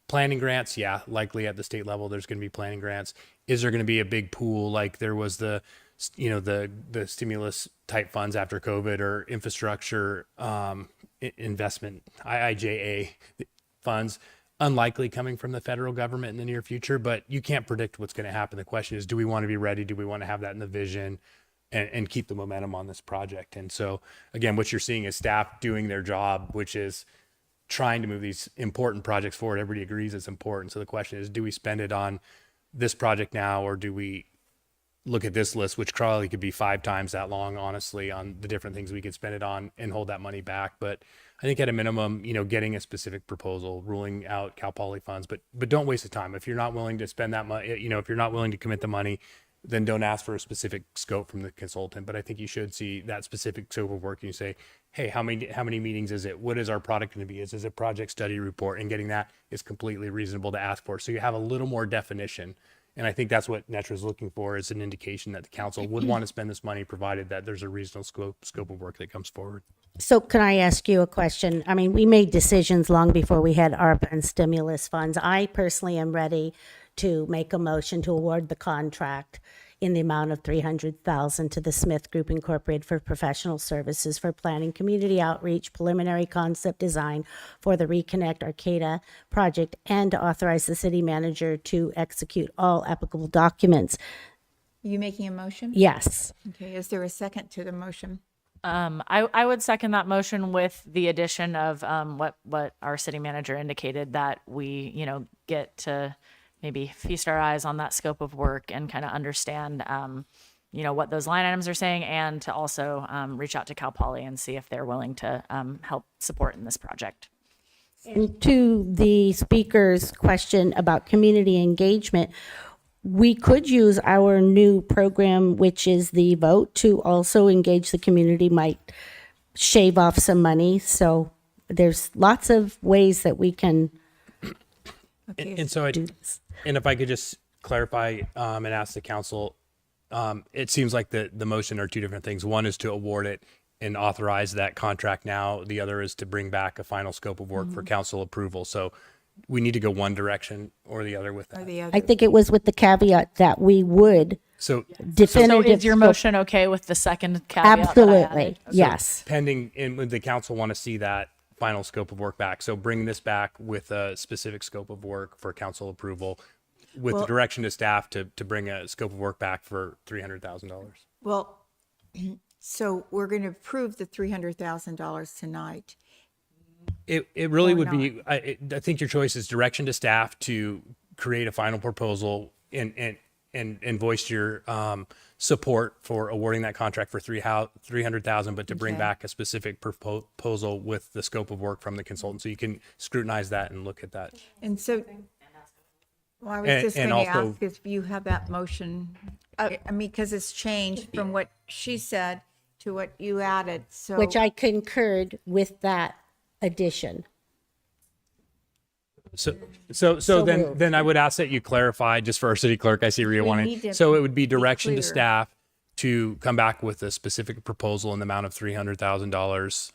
Planning grants, yeah, likely at the state level, there's going to be planning grants. Is there going to be a big pool like there was the stimulus type funds after COVID, or infrastructure investment IIJA funds? Unlikely coming from the federal government in the near future, but you can't predict what's going to happen. The question is, do we want to be ready? Do we want to have that in the vision and keep the momentum on this project? And so again, what you're seeing is staff doing their job, which is trying to move these important projects forward. Everybody agrees it's important. So the question is, do we spend it on this project now, or do we look at this list, which probably could be 5 times that long, honestly, on the different things we could spend it on, and hold that money back? But I think at a minimum, you know, getting a specific proposal, ruling out Cal Poly funds, but don't waste the time. If you're not willing to spend that money, you know, if you're not willing to commit the money, then don't ask for a specific scope from the consultant. But I think you should see that specific scope of work, and you say, hey, how many meetings is it? What is our product going to be? Is it a project study report? And getting that is completely reasonable to ask for. So you have a little more definition. And I think that's what Netra is looking for, is an indication that the council would want to spend this money, provided that there's a reasonable scope of work that comes forward. So can I ask you a question? I mean, we made decisions long before we had ARPA and stimulus funds. I personally am ready to make a motion to award the contract in the amount of $300,000 to the Smith Group Incorporated for professional services for planning, community outreach, preliminary concept design for the Reconnect Arcata project, and to authorize the city manager to execute all applicable documents. You making a motion? Yes. Okay, is there a second to the motion? I would second that motion with the addition of what our city manager indicated, that we, get to maybe feast our eyes on that scope of work and kind of understand, what those line items are saying, and to also reach out to Cal Poly and see if they're willing to help support in this project. And to the speaker's question about community engagement, we could use our new program, which is the vote, to also engage the community, might shave off some money. So there's lots of ways that we can And so, and if I could just clarify and ask the council, it seems like the motion are two different things. One is to award it and authorize that contract now. The other is to bring back a final scope of work for council approval. So we need to go one direction or the other with that. I think it was with the caveat that we would So definitive. So is your motion okay with the second caveat that I Absolutely, added? yes. pending, and would the council want to see that final scope of work back? So bring this back with a specific scope of work for council approval with the Well- direction to staff to bring a scope of work back for $300,000. Well, so we're going to approve the $300,000 tonight. It really Or would be, I think your choice is direction to staff to create a final proposal and voice your support for awarding that contract for $300,000, but to bring Okay. back a specific proposal with the scope of work from the consultant, so you can scrutinize that and look at that. And so, well, I was And- just and going to also- ask if you have that motion. I mean, because it's changed from what she said to what you added, so. Which I concurred with that addition. So So then moved. I would ask that you clarify, just for our city clerk, I see Rhea We wanting. need to So it would be be direction to clear. staff to come back with a specific proposal in the amount of $300,000,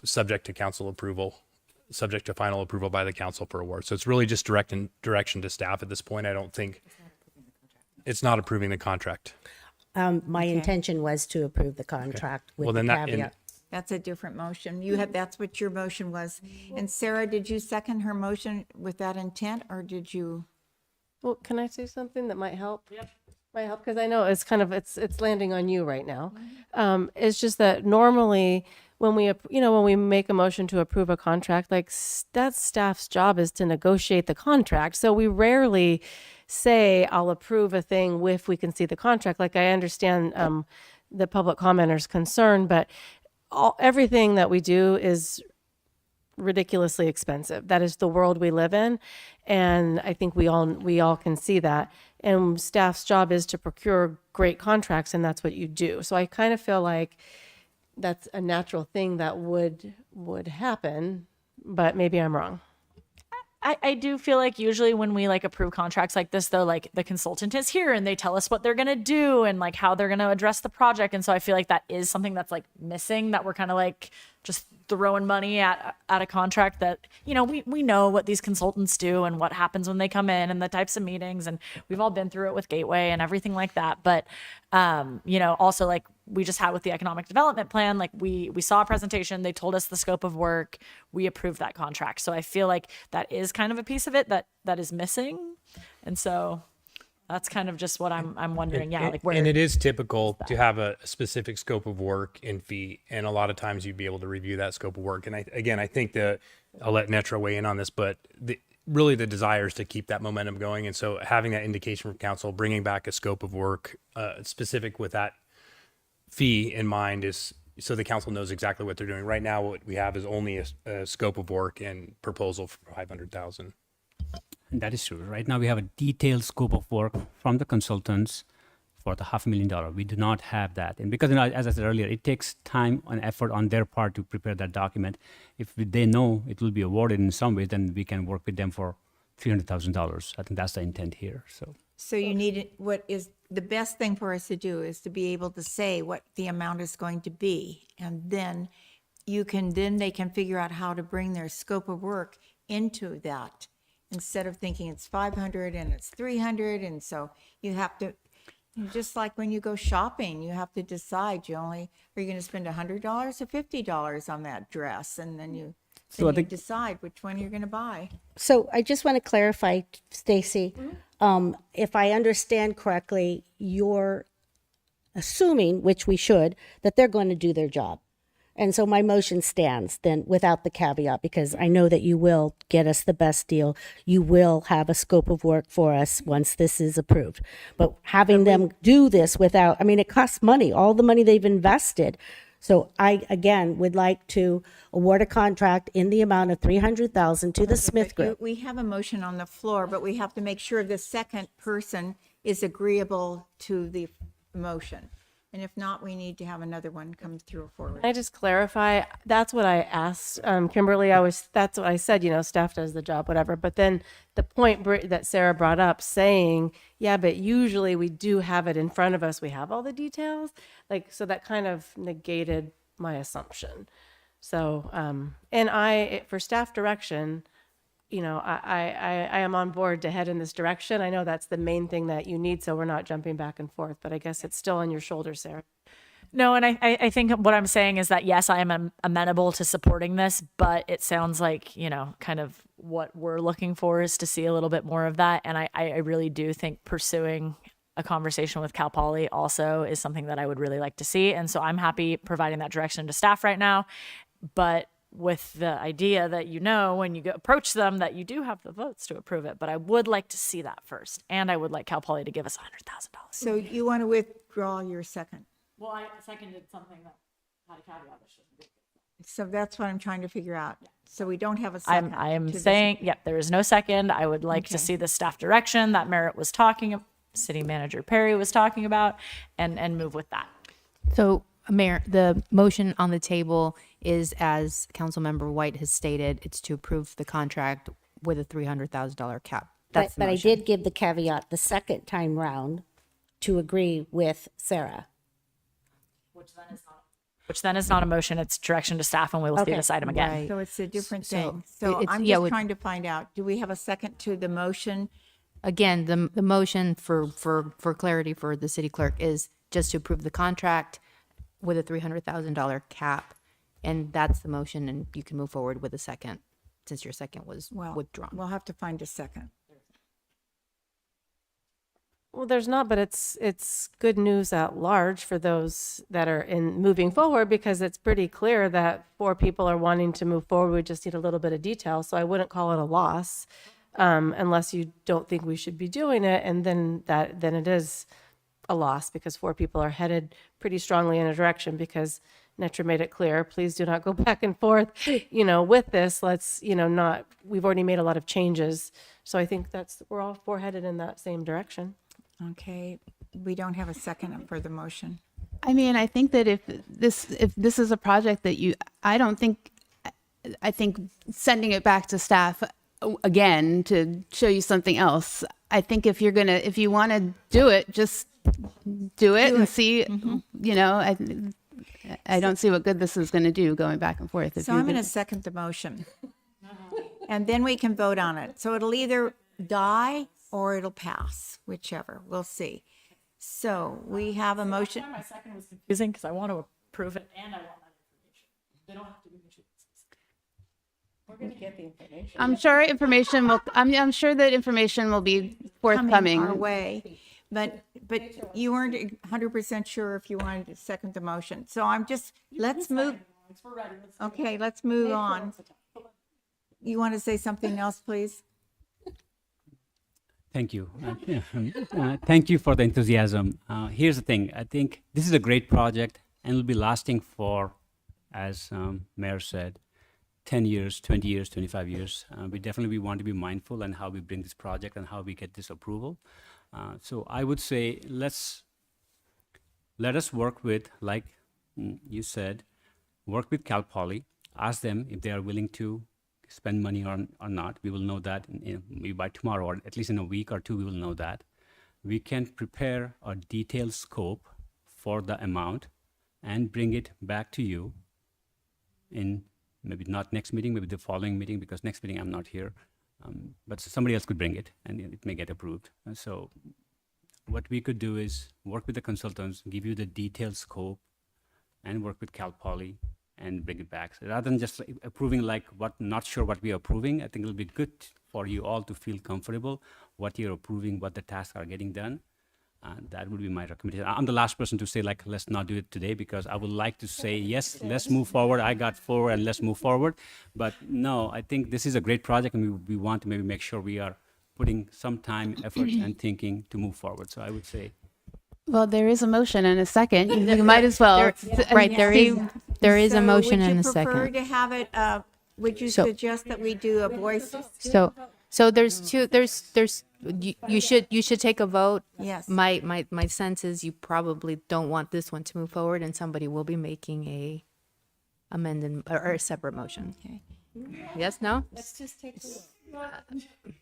subject to council approval, subject to final approval by the council for award. So it's really just direction to staff at this point. I don't think it's not approving the contract. My intention was to approve the contract with Well, the then that- caveat. That's a different motion. You had, that's what your motion was. And Sarah, did you second her motion with that intent, or did you? Well, can I say something that might help? Yep. Might help, because I know it's kind of, it's landing on you right now. It's just that normally when we make a motion to approve a contract, like that staff's job is to negotiate the contract. So we rarely say, I'll approve a thing if we can see the contract. Like I understand the public commenter's concern, but everything that we do is ridiculously expensive. That is the world we live in, and I think we all can see that. And staff's job is to procure great contracts, and that's what you do. So I kind of feel like that's a natural thing that would happen, but maybe I'm wrong. I do feel like usually when we approve contracts like this, though, the consultant is here and they tell us what they're going to do and how they're going to address the project. And so I feel like that is something that's missing, that we're kind of just throwing money at a contract that, we know what these consultants do and what happens when they come in and the types of meetings. And we've all been through it with Gateway and everything like that. But, also we just had with the economic development plan, we saw a presentation, they told us the scope of work, we approved that contract. So I feel like that is kind of a piece of it that is missing. And so that's kind of just what I'm wondering. Yeah. Where, And it is typical to have a specific scope of work and fee. And a lot of times you'd be able to review that scope of work. And I think I'll let Netra weigh in on this, but really the desire is to keep that momentum going. And so having that indication from council, bringing back a scope of work specific with that fee in mind is so the council knows exactly what they're doing. Right now, what we have is only a scope of work and proposal for $500,000. That is true. Right now, we have a detailed scope of work from the consultants for the $500,000. We do not have that. And because, as I said earlier, it takes time and effort on their part to prepare that document. If they know it will be awarded in some way, then we can work with them for $300,000. I think that's the intent here. So So you need, what is the best thing for us to do is to be able to say what the amount is going to be. And then they can figure out how to bring their scope of work into that, instead of thinking it's 500 and it's 300. And so you have to, just like when you go shopping, you have to decide, are you going to spend $100 or $50 on that dress? And then you decide which one you're going to buy. So I just want to clarify, Stacy, if I understand correctly, you're assuming, which we should, that they're going to do their job. And so my motion stands then without the caveat, because I know that you will get us the best deal. You will have a scope of work for us once this is approved. But having them do this without, I mean, it costs money, all the money they've invested. So I, again, would like to award a contract in the amount of $300,000 to the Smith Group. We have a motion on the floor, but we have to make sure the second person is agreeable to the motion. And if not, we need to have another one come through forward. Can I just clarify? That's what I asked Kimberly. That's what I said, staff does the job, whatever. But then the point that Sarah brought up saying, yeah, but usually we do have it in front of us. We have all the details. So that kind of negated my assumption. So, for staff direction, I am on board to head in this direction. I know that's the main thing that you need, so we're not jumping back and forth, but I guess it's still on your shoulders, Sarah. No, and I think what I'm saying is that, yes, I am amenable to supporting this, but it sounds like, kind of what we're looking for is to see a little bit more of that. And I really do think pursuing a conversation with Cal Poly also is something that I would really like to see. And so I'm happy providing that direction to staff right now. But with the idea that, when you approach them, that you do have the votes to approve it. But I would like to see that first. And I would like Cal Poly to give us $100,000. So you want to withdraw your second? Well, I seconded something that had a caveat that shouldn't be. So that's what I'm trying to figure out. So we don't have a second. I am saying, there is no second. I would like to see the staff direction that Merritt was City Manager Perry was talking about, and move with that. So, Mayor, the motion on the table is, as Councilmember White has stated, it's to approve the contract with a $300,000 cap. That's the But I motion. did give the caveat the second time round to agree with Sarah. Which then is not a motion, it's direction to staff, and we will see Okay. this item again. Right. So it's a different So thing. So it's- I'm yeah, just with- trying to find out, do we have a second to the motion? Again, the motion for clarity for the city clerk is just to approve the contract with a $300,000 cap. And that's the motion, and you can move forward with a second, since your second was withdrawn. We'll have to find a second. Well, there's not, but it's good news at large for those that are in moving forward, because it's pretty clear that 4 people are wanting to move forward. We just need a little bit of detail. So I wouldn't call it a loss, unless you don't think we should be doing it. And then it is a loss, because 4 people are headed pretty strongly in a direction, because Netra made it clear, please do not go back and forth, with this. Let's, we've already made a lot of changes. So I think we're all 4 headed in that same direction. Okay, we don't have a second for the motion. I mean, I think that if this is a project that I think sending it back to staff again to show you something else. I think if you want to do it, just do it and see. I don't see what good this is going to do going back and forth. So I'm going to second the motion. And then we can vote on it. So it'll either die or it'll pass, whichever. We'll see. So we have a motion. My second was confusing because I want to approve it and I want that information. They don't have to be mutually exclusive. We're going to get the information. I'm sure information will. I'm sure that information will be forthcoming. Our way. But you weren't 100% sure if you wanted to second the motion. So let's move. Okay, let's move on. You want to say something else, please? Thank you. Thank you for the enthusiasm. Here's the thing. I think this is a great project, and it'll be lasting for, as Mayor said, 10 years, 20 years, 25 years. We want to be mindful in how we bring this project and how we get this approval. So I would say let us work with, like you said, work with Cal Poly, ask them if they are willing to spend money or not. We will know that maybe by tomorrow, or at least in a week or 2, we will know that. we can prepare a detailed scope for the amount and bring it back to you in maybe not next meeting, maybe the following meeting, because next meeting I'm not here. But somebody else could bring it and it may get approved. And so what we could do is work with the consultants, give you the detailed scope, and work with Cal Poly and bring it back. So rather than just approving like not sure what we are approving, I think it'll be good for you all to feel comfortable what you're approving, what the tasks are getting done. That would be my recommendation. I'm the last person to say like, let's not do it today, because I would like to say, yes, let's move forward. I got 4 and let's move forward. But no, I think this is a great project and we want to maybe make sure we are putting some time, effort, and thinking to move forward. So I would say, Well, there is a motion and a second. You might as well. Right, there is a So motion and a Would you prefer second. to have it, would you So- suggest that we do a voice? So there's two, you should take a vote. Yes. My sense is you probably don't want this one to move forward and somebody will be making a amended or a separate motion. Okay. Yes, no? Let's just take.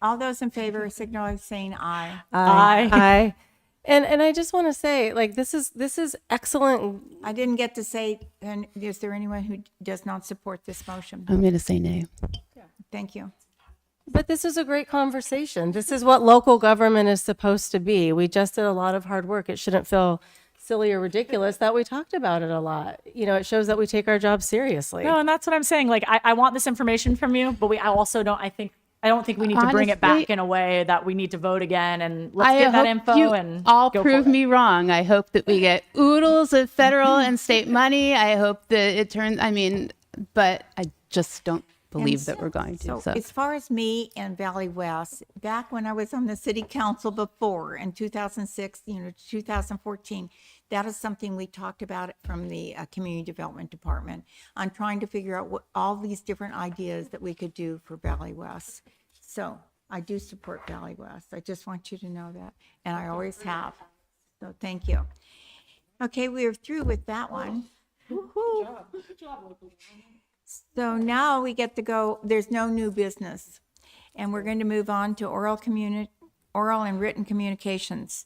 All those in favor signal by saying aye. Aye. And I just want to say, like, this is excellent. I didn't get to say, and is there anyone who does not support this motion? I'm going to say nay. Thank you. But this is a great conversation. This is what local government is supposed to be. We just did a lot of hard work. It shouldn't feel silly or ridiculous that we talked about it a lot. You know, it shows that we take our job seriously. No, and that's what I'm saying. Like, I want this information from you, but I also don't. I don't think we need to bring it Honestly- back in a way that we need to vote again. And let's I get that hope info you and all go prove for it. me wrong. I hope that we get oodles of federal and state money. I hope that it turns. I mean, but I just don't believe that we're going to. So as far as me and Valley West, back when I was on the city council before in 2006, 2014, that is something we talked about from the community development department on trying to figure out what all these different ideas that we could do for Valley West. So I do support Valley West. I just want you to know that, and I always have. So thank you. Okay, we are through with that one. Woo-hoo. So now we get to go, there's no new business. And we're going to move on to oral and written communications.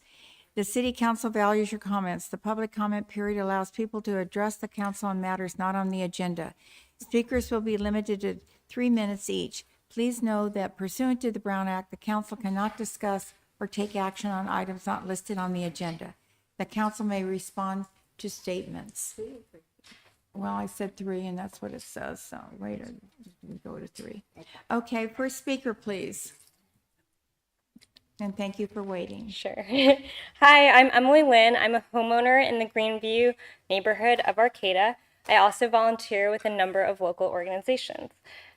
The city council values your comments. The public comment period allows people to address the council on matters not on the agenda. Speakers will be limited to 3 minutes each. Please know that pursuant to the Brown Act, the council cannot discuss or take action on items not listed on the agenda. The council may respond to statements. Well, I said 3, and that's what it says, so later we go to 3. Okay, first speaker, please. And thank you for waiting. Sure. Hi, I'm Emily Lynn. I'm a homeowner in the Greenview neighborhood of Arcata. I also volunteer with a number of local organizations.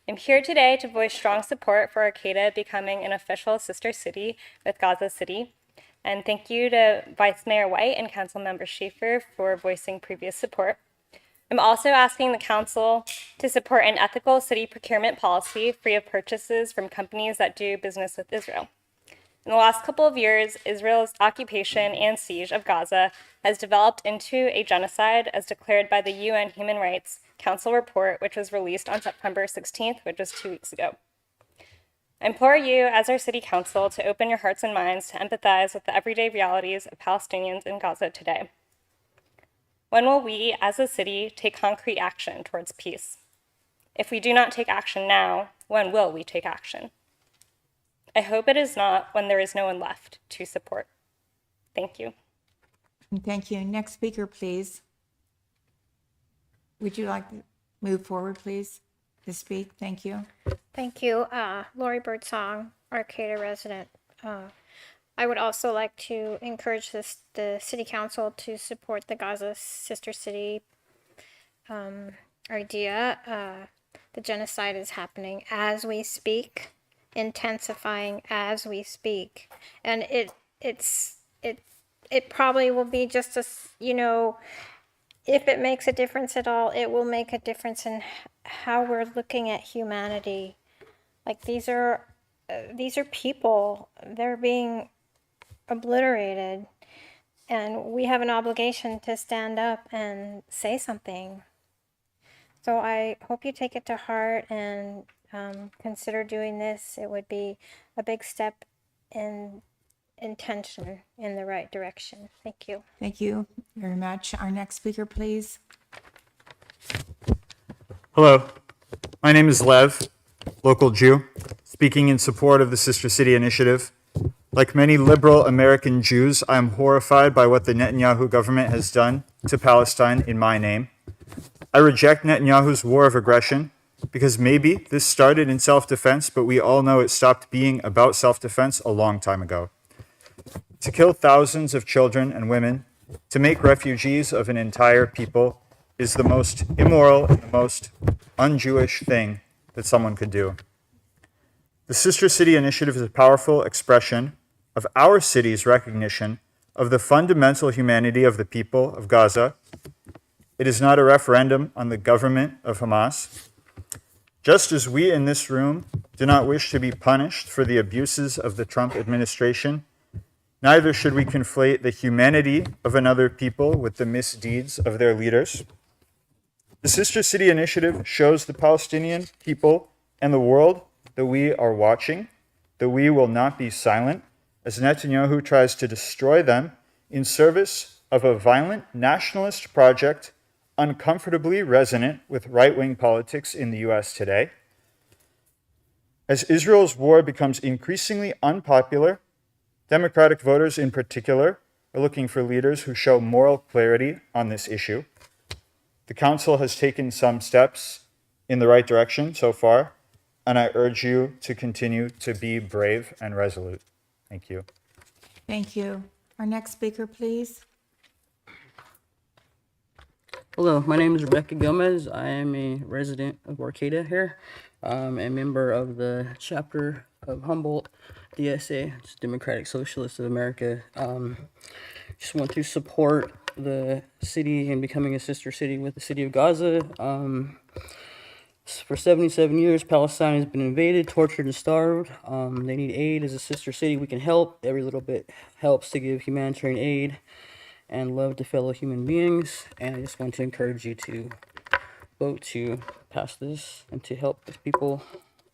I'm here today to voice strong support for Arcata becoming an official sister city with Gaza City. And thank you to Vice Mayor White and Councilmember Schaefer for voicing previous support. I'm also asking the council to support an ethical city procurement policy free of purchases from companies that do business with Israel. In the last couple of years, Israel's occupation and siege of Gaza has developed into a genocide as declared by the UN Human Rights Council report, which was released on September 16th, which was 2 weeks ago. I implore you, as our city council, to open your hearts and minds to empathize with the everyday realities of Palestinians in Gaza today. When will we, as a city, take concrete action towards peace? If we do not take action now, when will we take action? I hope it is not when there is no one left to support. Thank you. Thank you. Next speaker, please. Would you like to move forward, please, to speak? Thank you. Thank you. Lori Birdsong, Arcata resident. I would also like to encourage the city council to support the Gaza Sister City idea. The genocide is happening as we speak, intensifying as we speak, and it probably will be just if it makes a difference at all, it will make a difference in how we're looking at humanity. Like these are people. They're being obliterated, and we have an obligation to stand up and say something. So I hope you take it to heart and consider doing this. It would be a big step in intention in the right direction. Thank you. Thank you very much. Our next speaker, please. Hello, my name is Lev, local Jew, speaking in support of the Sister City Initiative. Like many liberal American Jews, I am horrified by what the Netanyahu government has done to Palestine in my name. I reject Netanyahu's war of aggression because maybe this started in self-defense, but we all know it stopped being about self-defense a long time ago. To kill thousands of children and women, to make refugees of an entire people, is the most immoral and the most un-Jewish thing that someone could do. The Sister City Initiative is a powerful expression of our city's recognition of the fundamental humanity of the people of Gaza. It is not a referendum on the government of Hamas. Just as we in this room do not wish to be punished for the abuses of the Trump administration, neither should we conflate the humanity of another people with the misdeeds of their leaders. The Sister City Initiative shows the Palestinian people and the world that we are watching, that we will not be silent as Netanyahu tries to destroy them in service of a violent nationalist project uncomfortably resonant with right-wing politics in the US today. As Israel's war becomes increasingly unpopular, Democratic voters in particular are looking for leaders who show moral clarity on this issue. The Council has taken some steps in the right direction so far, and I urge you to continue to be brave and resolute. Thank you. Thank you. Our next speaker, please. Hello, my name is Rebecca Gomez. I am a resident of Arcata here, a member of the chapter of Humboldt DSA, it's Democratic Socialists of America. Just want to support the city in becoming a sister city with the city of Gaza. For 77 years, Palestine has been invaded, tortured, and starved. They need aid. As a sister city, we can help. Every little bit helps to give humanitarian aid and love to fellow human beings. And I just want to encourage you to vote to pass this and to help the people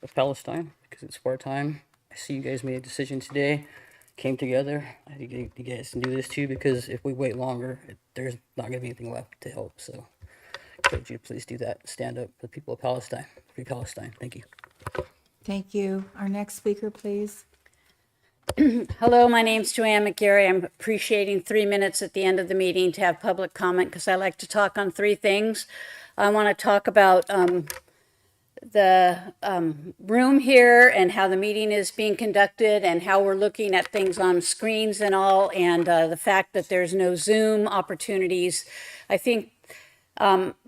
of Palestine, because it's war time. I see you guys made a decision today, came together. I think you guys can do this too, because if we wait longer, there's not going to be anything left to help. So I encourage you to please do that. Stand up for the people of Palestine. Free Palestine. Thank you. Thank you. Our next speaker, please. Hello, my name's Joanne McGarry. I'm appreciating 3 minutes at the end of the meeting to have public comment because I like to talk on three things. I want to talk about the room here and how the meeting is being conducted and how we're looking at things on screens and all, and the fact that there's no Zoom opportunities. I think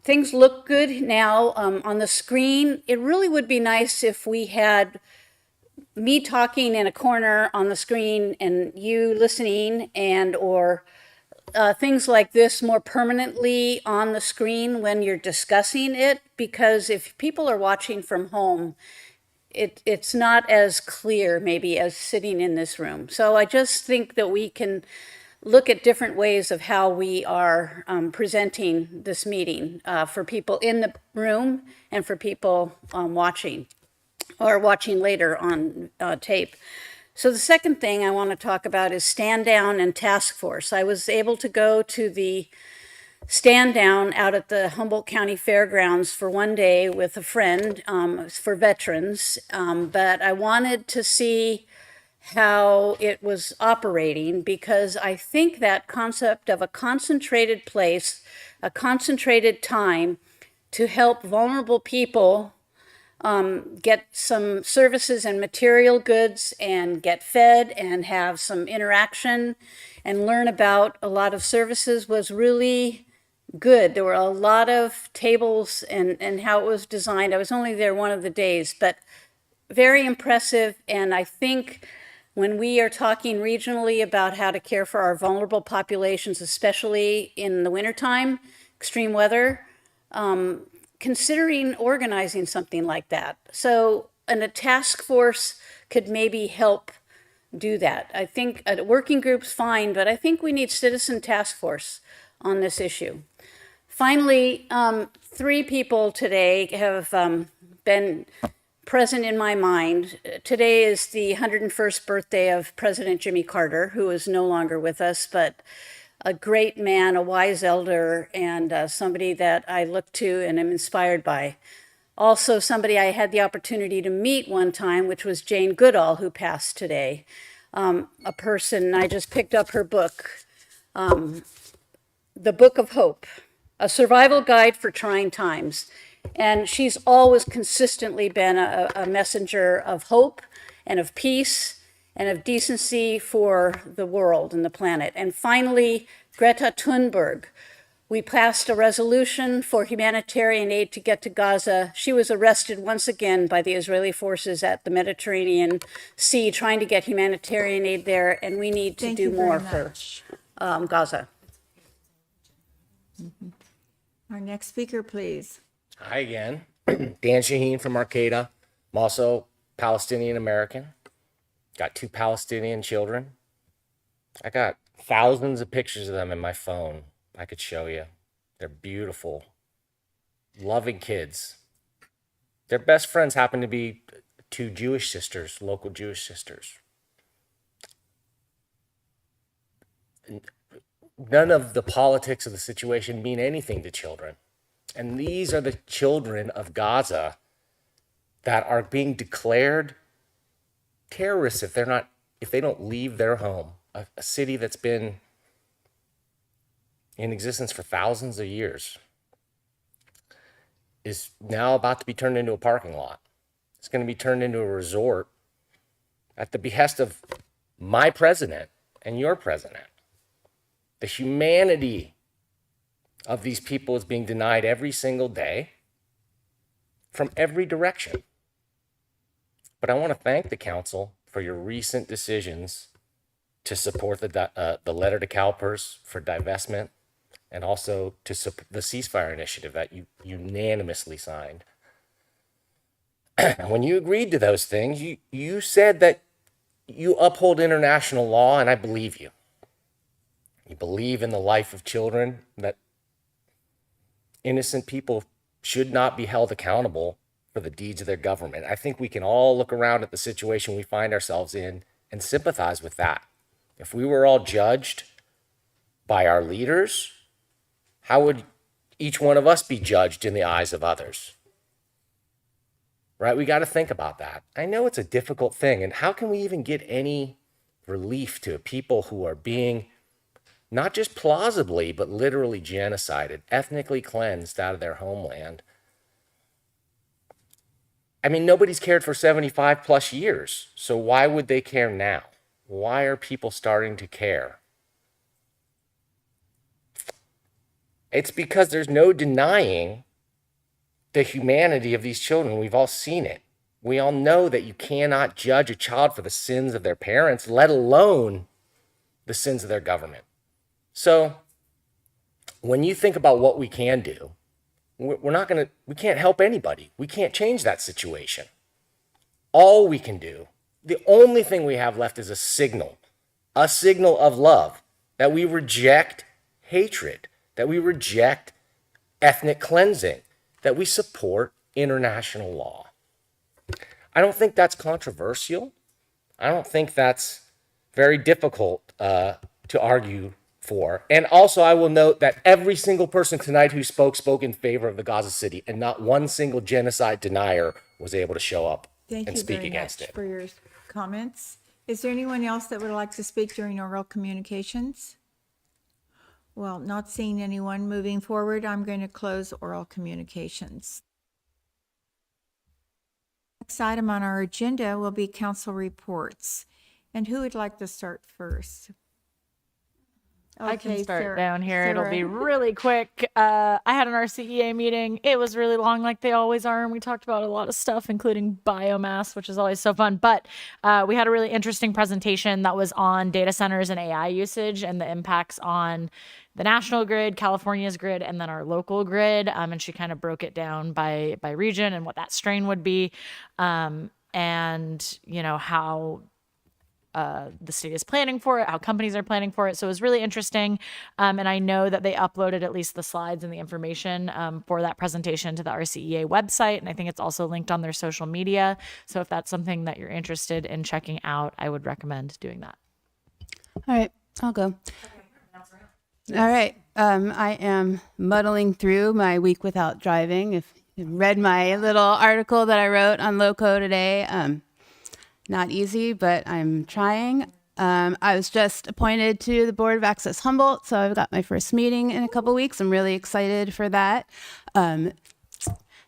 things look good now on the screen. It really would be nice if we had me talking in a corner on the screen and you listening, and or things like this more permanently on the screen when you're discussing it, because if people are watching from home, it's not as clear maybe as sitting in this room. So I just think that we can look at different ways of how we are presenting this meeting for people in the room and for people watching or watching later on tape. So the second thing I want to talk about is stand down and task force. I was able to go to the stand down out at the Humboldt County Fairgrounds for one day with a friend for veterans, but I wanted to see how it was operating, because I think that concept of a concentrated place, a concentrated time to help vulnerable people get some services and material goods and get fed and have some interaction and learn about a lot of services was really good. There were a lot of tables and how it was designed. I was only there one of the days, but very impressive. And I think when we are talking regionally about how to care for our vulnerable populations, especially in the wintertime, extreme weather, considering organizing something like that. So, and a task force could maybe help do that. I think a working group's fine, but I think we need citizen task force on this issue. Finally, 3 people today have been present in my mind. Today is the 101st birthday of President Jimmy Carter, who is no longer with us, but a great man, a wise elder, and somebody that I look to and am inspired by. Also, somebody I had the opportunity to meet one time, which was Jane Goodall, who passed today. A person, I just picked up her book, The Book of Hope, a survival guide for trying times. And she's always consistently been a messenger of hope and of peace and of decency for the world and the planet. And finally, Greta Thunberg. We passed a resolution for humanitarian aid to get to Gaza. She was arrested once again by the Israeli forces at the Mediterranean Sea trying to get humanitarian aid there, and we need to do more for Gaza. Our next speaker, please. Hi again. Dan Shaheen from Arcata. I'm also Palestinian American. Got 2 Palestinian children. I got thousands of pictures of them in my phone. I could show you. They're beautiful, loving kids. Their best friends happen to be 2 Jewish sisters, local Jewish sisters. None of the politics of the situation mean anything to children. And these are the children of Gaza that are being declared terrorists if they don't leave their home, a city that's been in existence for thousands of years, is now about to be turned into a parking lot. It's going to be turned into a resort at the behest of my president and your president. The humanity of these people is being denied every single day from every direction. But I want to thank the council for your recent decisions to support the letter to CalPERS for divestment, and also to support the ceasefire initiative that you unanimously signed. When you agreed to those things, you said that you uphold international law, and I believe you. You believe in the life of children, that innocent people should not be held accountable for the deeds of their government. I think we can all look around at the situation we find ourselves in and sympathize with that. If we were all judged by our leaders, how would each one of us be judged in the eyes of others? Right? We got to think about that. I know it's a difficult thing. And how can we even get any relief to people who are being not just plausibly, but literally genocided, ethnically cleansed out of their homeland? I mean, nobody's cared for 75 plus years. So why would they care now? Why are people starting to care? It's because there's no denying the humanity of these children. We've all seen it. We all know that you cannot judge a child for the sins of their parents, let alone the sins of their government. So when you think about what we can do, we can't help anybody. We can't change that situation. All we can do, the only thing we have left is a signal of love, that we reject hatred, that we reject ethnic cleansing, that we support international law. I don't think that's controversial. I don't think that's very difficult to argue for. And also, I will note that every single person tonight who spoke in favor of the Gaza City, and not one single genocide denier was able to show up and speak against it. Thank you very much for your comments. Is there anyone else that would like to speak during oral communications? Well, not seeing anyone moving forward, I'm going to close oral communications. Next item on our agenda will be council reports. And who would like to start first? I can Okay, start Sarah. down here. It'll be Sarah. really quick. I had an RCEA meeting. It was really long, like they always are, and we talked about a lot of stuff, including biomass, which is always so fun. But we had a really interesting presentation that was on data centers and AI usage and the impacts on the national grid, California's grid, and then our local grid. And she kind of broke it down by region and what that strain would be, and you know how the city is planning for it, how companies are planning for it. So it was really interesting. And I know that they uploaded at least the slides and the information for that presentation to the RCEA website. And I think it's also linked on their social media. So if that's something that you're interested in checking out, I would recommend doing that. All right, I'll go. All right. I am muddling through my week without driving. If you read my little article that I wrote on Loco today, not easy, but I'm trying. I was just appointed to the Board of Access Humboldt, so I've got my first meeting in a couple weeks. I'm really excited for that. And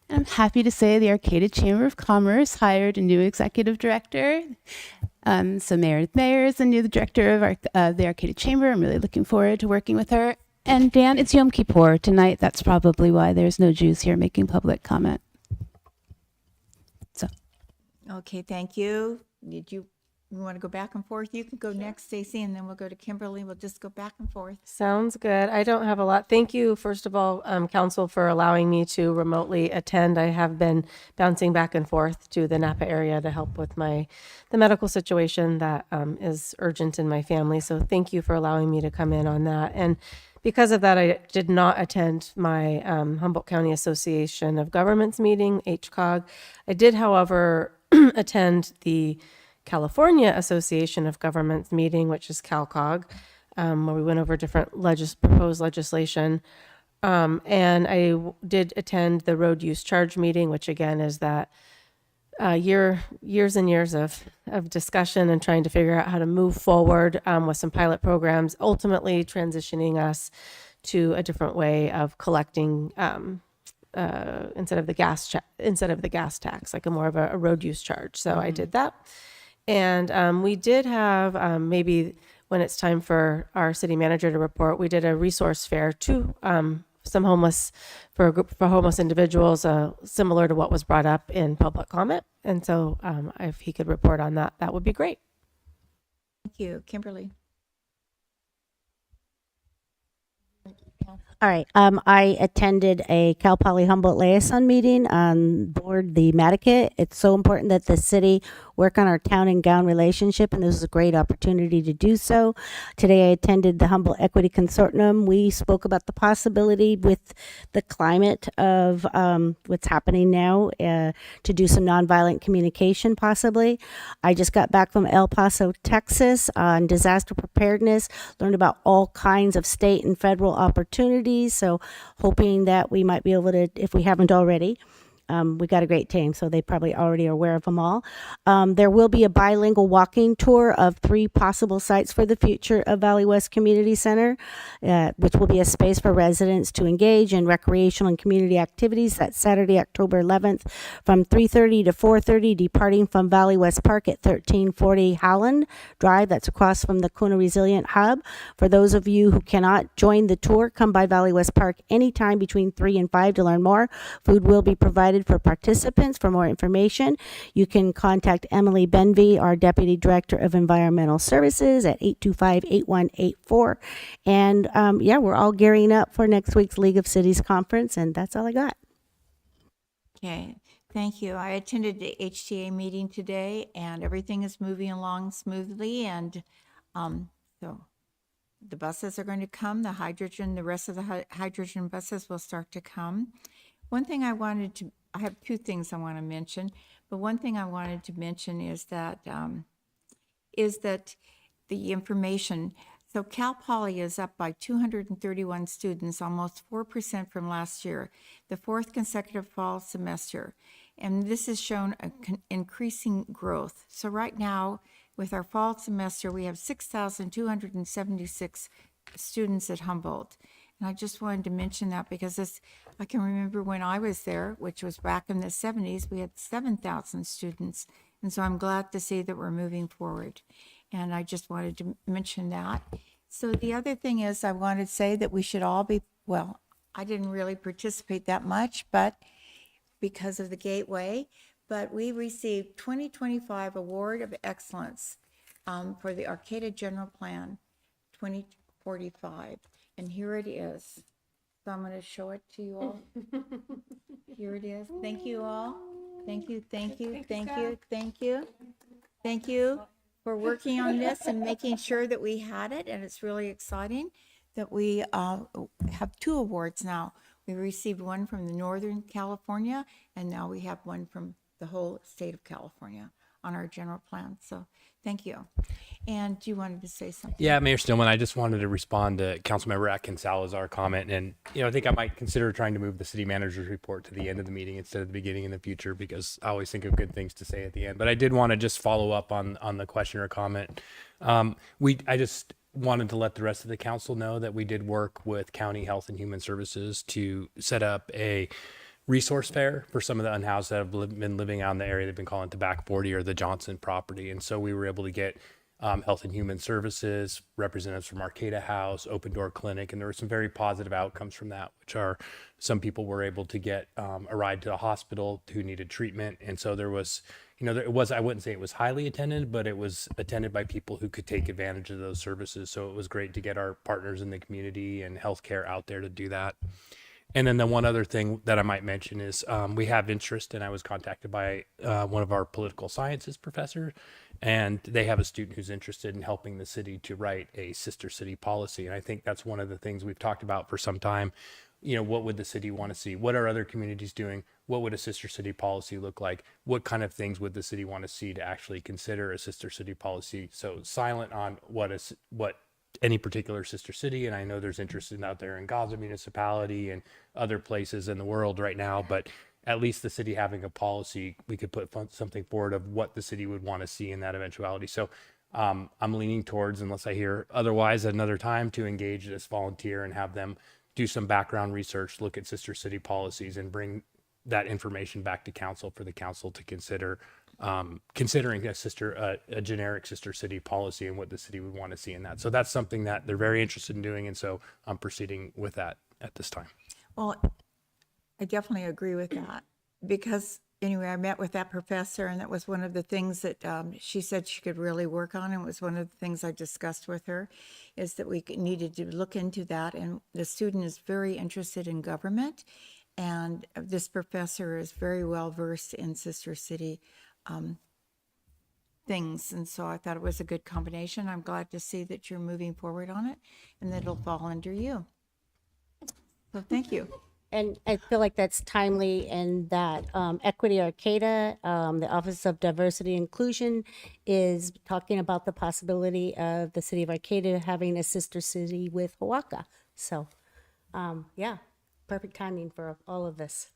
I'm happy to say the Arcata Chamber of Commerce hired a new executive director. So Mayor is the new director of the Arcata Chamber. I'm really looking forward to working with her. And Dan, it's Yom Kippur tonight. That's probably why there's no Jews here making public comment. So. Okay, thank you. Did you want to go back and forth? You can go next, Stacy, and then we'll go to Kimberly. We'll just go back and forth. Sounds good. I don't have a lot. Thank you, first of all, Council, for allowing me to remotely attend. I have been bouncing back and forth to the Napa area to help with the medical situation that is urgent in my family. So thank you for allowing me to come in on that. And because of that, I did not attend my Humboldt County Association of Governments meeting, HCOG. I did, however, attend the California Association of Governments meeting, which is CalCog, where we went over different proposed legislation. And I did attend the road use charge meeting, which again is that years and years of discussion and trying to figure out how to move forward with some pilot programs, ultimately transitioning us to a different way of collecting instead of the gas tax, like a more of a road use charge. So I did that. And we did have maybe when it's time for our city manager to report, we did a resource fair to for a group of homeless individuals, similar to what was brought up in public comment. And so if he could report on that, that would be great. Thank you. Kimberly. All right. I attended a Cal Poly Humboldt Liaison meeting on board the Madicket. It's so important that the city work on our town and gown relationship, and this is a great opportunity to do so. Today I attended the Humboldt Equity Consortium. We spoke about the possibility with the climate of what's happening now to do some nonviolent communication possibly. I just got back from El Paso, Texas on disaster preparedness, learned about all kinds of state and federal opportunities. So hoping that we might be able to, if we haven't already, we got a great team, so they probably already are aware of them all. There will be a bilingual walking tour of 3 possible sites for the future of Valley West Community Center, which will be a space for residents to engage in recreational and community activities. That's Saturday, October 11th from 3:30 to 4:30, departing from Valley West Park at 1340 Howland Drive. That's across from the Kuna Resilient Hub. For those of you who cannot join the tour, come by Valley West Park anytime between 3 and 5 to learn more. Food will be provided for participants. For more information, you can contact Emily Benvey, our Deputy Director of Environmental Services, at 825-8184. And we're all gearing up for next week's League of Cities conference, and that's all I got. Okay, thank you. I attended the HTA meeting today, and everything is moving along smoothly. And so the buses are going to come. The rest of the hydrogen buses will start to come. I have 2 things I want to mention, but one thing I wanted to mention is that the information. So Cal Poly is up by 231 students, almost 4% from last year, the 4th consecutive fall semester. And this has shown increasing growth. So right now, with our fall semester, we have 6,276 students at Humboldt. And I just wanted to mention that because I can remember when I was there, which was back in the 70s, we had 7,000 students. And so I'm glad to see that we're moving forward. And I just wanted to mention that. So the other thing is I wanted to say that we should all I didn't really participate that much, but because of the Gateway, but we received 2025 Award of Excellence for the Arcata General Plan 2045. And here it is. So I'm going to show it to you all. Here it is. Thank you all. Thank you, thank you, thank you, thank you. Thank you for working on this and making sure that we had it. And it's really exciting that we have 2 awards now. We received one from the Northern California, and now we have one from the whole state of California on our general plan. So thank you. And you wanted to say something? Yeah, Mayor Stillman, I just wanted to respond to Councilmember Atkins Salazar comment. And, I think I might consider trying to move the city manager's report to the end of the meeting instead of the beginning in the future, because I always think of good things to say at the end. But I did want to just follow up on the question or comment. I just wanted to let the rest of the council know that we did work with County Health and Human Services to set up a resource fair for some of the unhoused that have been living out in the area they've been calling Tobacco 40 or the Johnson property. And so we were able to get Health and Human Services, representatives from Arcata House, Open Door Clinic, and there were some very positive outcomes from that, which are some people were able to get a ride to the hospital who needed treatment. And so there was, I wouldn't say it was highly attended, but it was attended by people who could take advantage of those services. So it was great to get our partners in the community and healthcare out there to do that. And then the one other thing that I might mention is we have interest, and I was contacted by one of our political sciences professors, and they have a student who's interested in helping the city to write a sister city policy. And I think that's one of the things we've talked about for some time. What would the city want to see? What are other communities doing? What would a sister city policy look like? What kind of things would the city want to see to actually consider a sister city policy? So silent on what any particular sister city, and I know there's interest out there in Gaza municipality and other places in the world right now, but at least the city having a policy, we could put something forward of what the city would want to see in that eventuality. So I'm leaning towards, unless I hear otherwise another time, to engage this volunteer and have them do some background research, look at sister city policies, and bring that information back to council for the council to consider considering a generic sister city policy and what the city would want to see in that. So that's something that they're very interested in doing, and so I'm proceeding with that at this time. Well, I definitely agree with that, because anyway, I met with that professor, and that was one of the things that she said she could really work on. And it was one of the things I discussed with her, is that we needed to look into that. And the student is very interested in government, and this professor is very well versed in sister city things. And so I thought it was a good combination. I'm glad to see that you're moving forward on it and that it'll fall under you. So thank you. And I feel like that's timely, and that Equity Arcata, the Office of Diversity and Inclusion, is talking about the possibility of the city of Arcata having a sister city with Oaxaca. So, yeah, perfect timing for all of this.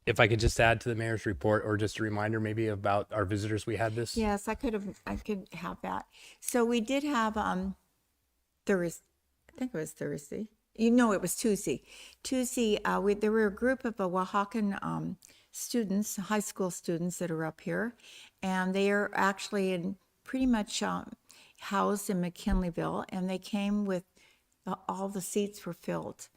If I could just add to the mayor's report, or just a reminder maybe about our visitors we had this. Yes, I could have that. So we did have Thursday, I think it was Thursday. It was Tuesday. There were a group of Oaxacan students, high school students that are up here, and they are actually pretty much housed in McKinleyville, and they came with all the seats were filled,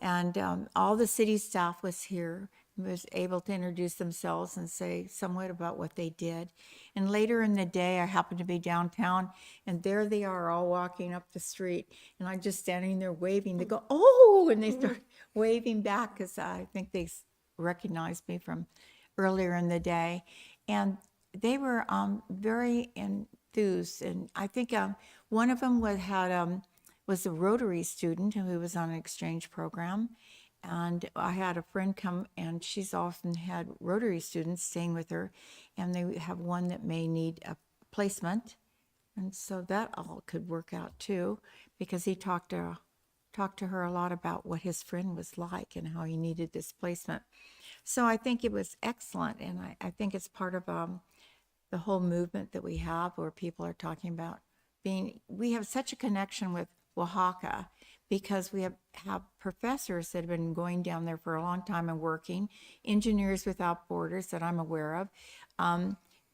and all the city staff was here, was able to introduce themselves and say somewhat about what they did. And later in the day, I happened to be downtown, and there they are all walking up the street, and I'm just standing there waving. They go, "Oh," and they start waving back, because I think they recognized me from earlier in the day. And they were very enthused. And I think one of them was a Rotary student who was on an exchange program. And I had a friend come, and she's often had Rotary students staying with her, and they have one that may need a placement. And so that all could work out too, because he talked to her a lot about what his friend was like and how he needed this placement. So I think it was excellent, and I think it's part of the whole movement that we have, where people are talking about we have such a connection with Oaxaca, because we have professors that have been going down there for a long time and working, Engineers Without Borders that I'm aware of,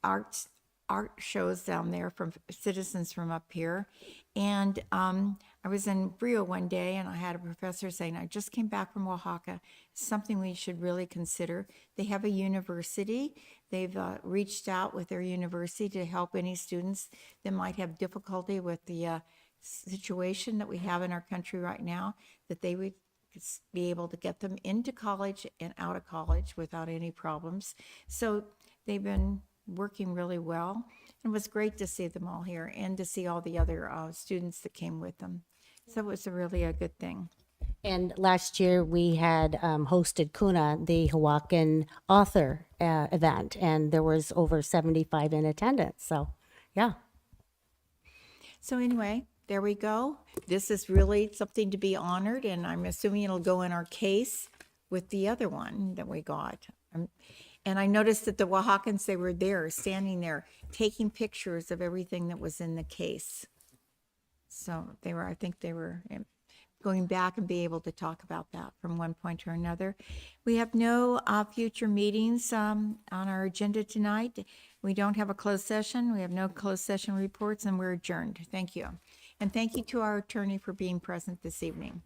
art shows down there from citizens from up here. And I was in Brio one day, and I had a professor saying, "I just came back from Oaxaca. It's something we should really consider." They have a university. They've reached out with their university to help any students that might have difficulty with the situation that we have in our country right now, that they would be able to get them into college and out of college without any problems. So they've been working really well. It was great to see them all here and to see all the other students that came with them. So it was really a good thing. And last year we had hosted Kuna, the Hawakan author event, and there was over 75 in attendance. So, yeah. So anyway, there we go. This is really something to be honored, and I'm assuming it'll go in our case with the other one that we got. And I noticed that the Oaxacans, they were there, standing there, taking pictures of everything that was in the case. So I think they were going back and be able to talk about that from one point or another. We have no future meetings on our agenda tonight. We don't have a closed session. We have no closed session reports, and we're adjourned. Thank you. And thank you to our attorney for being present this evening.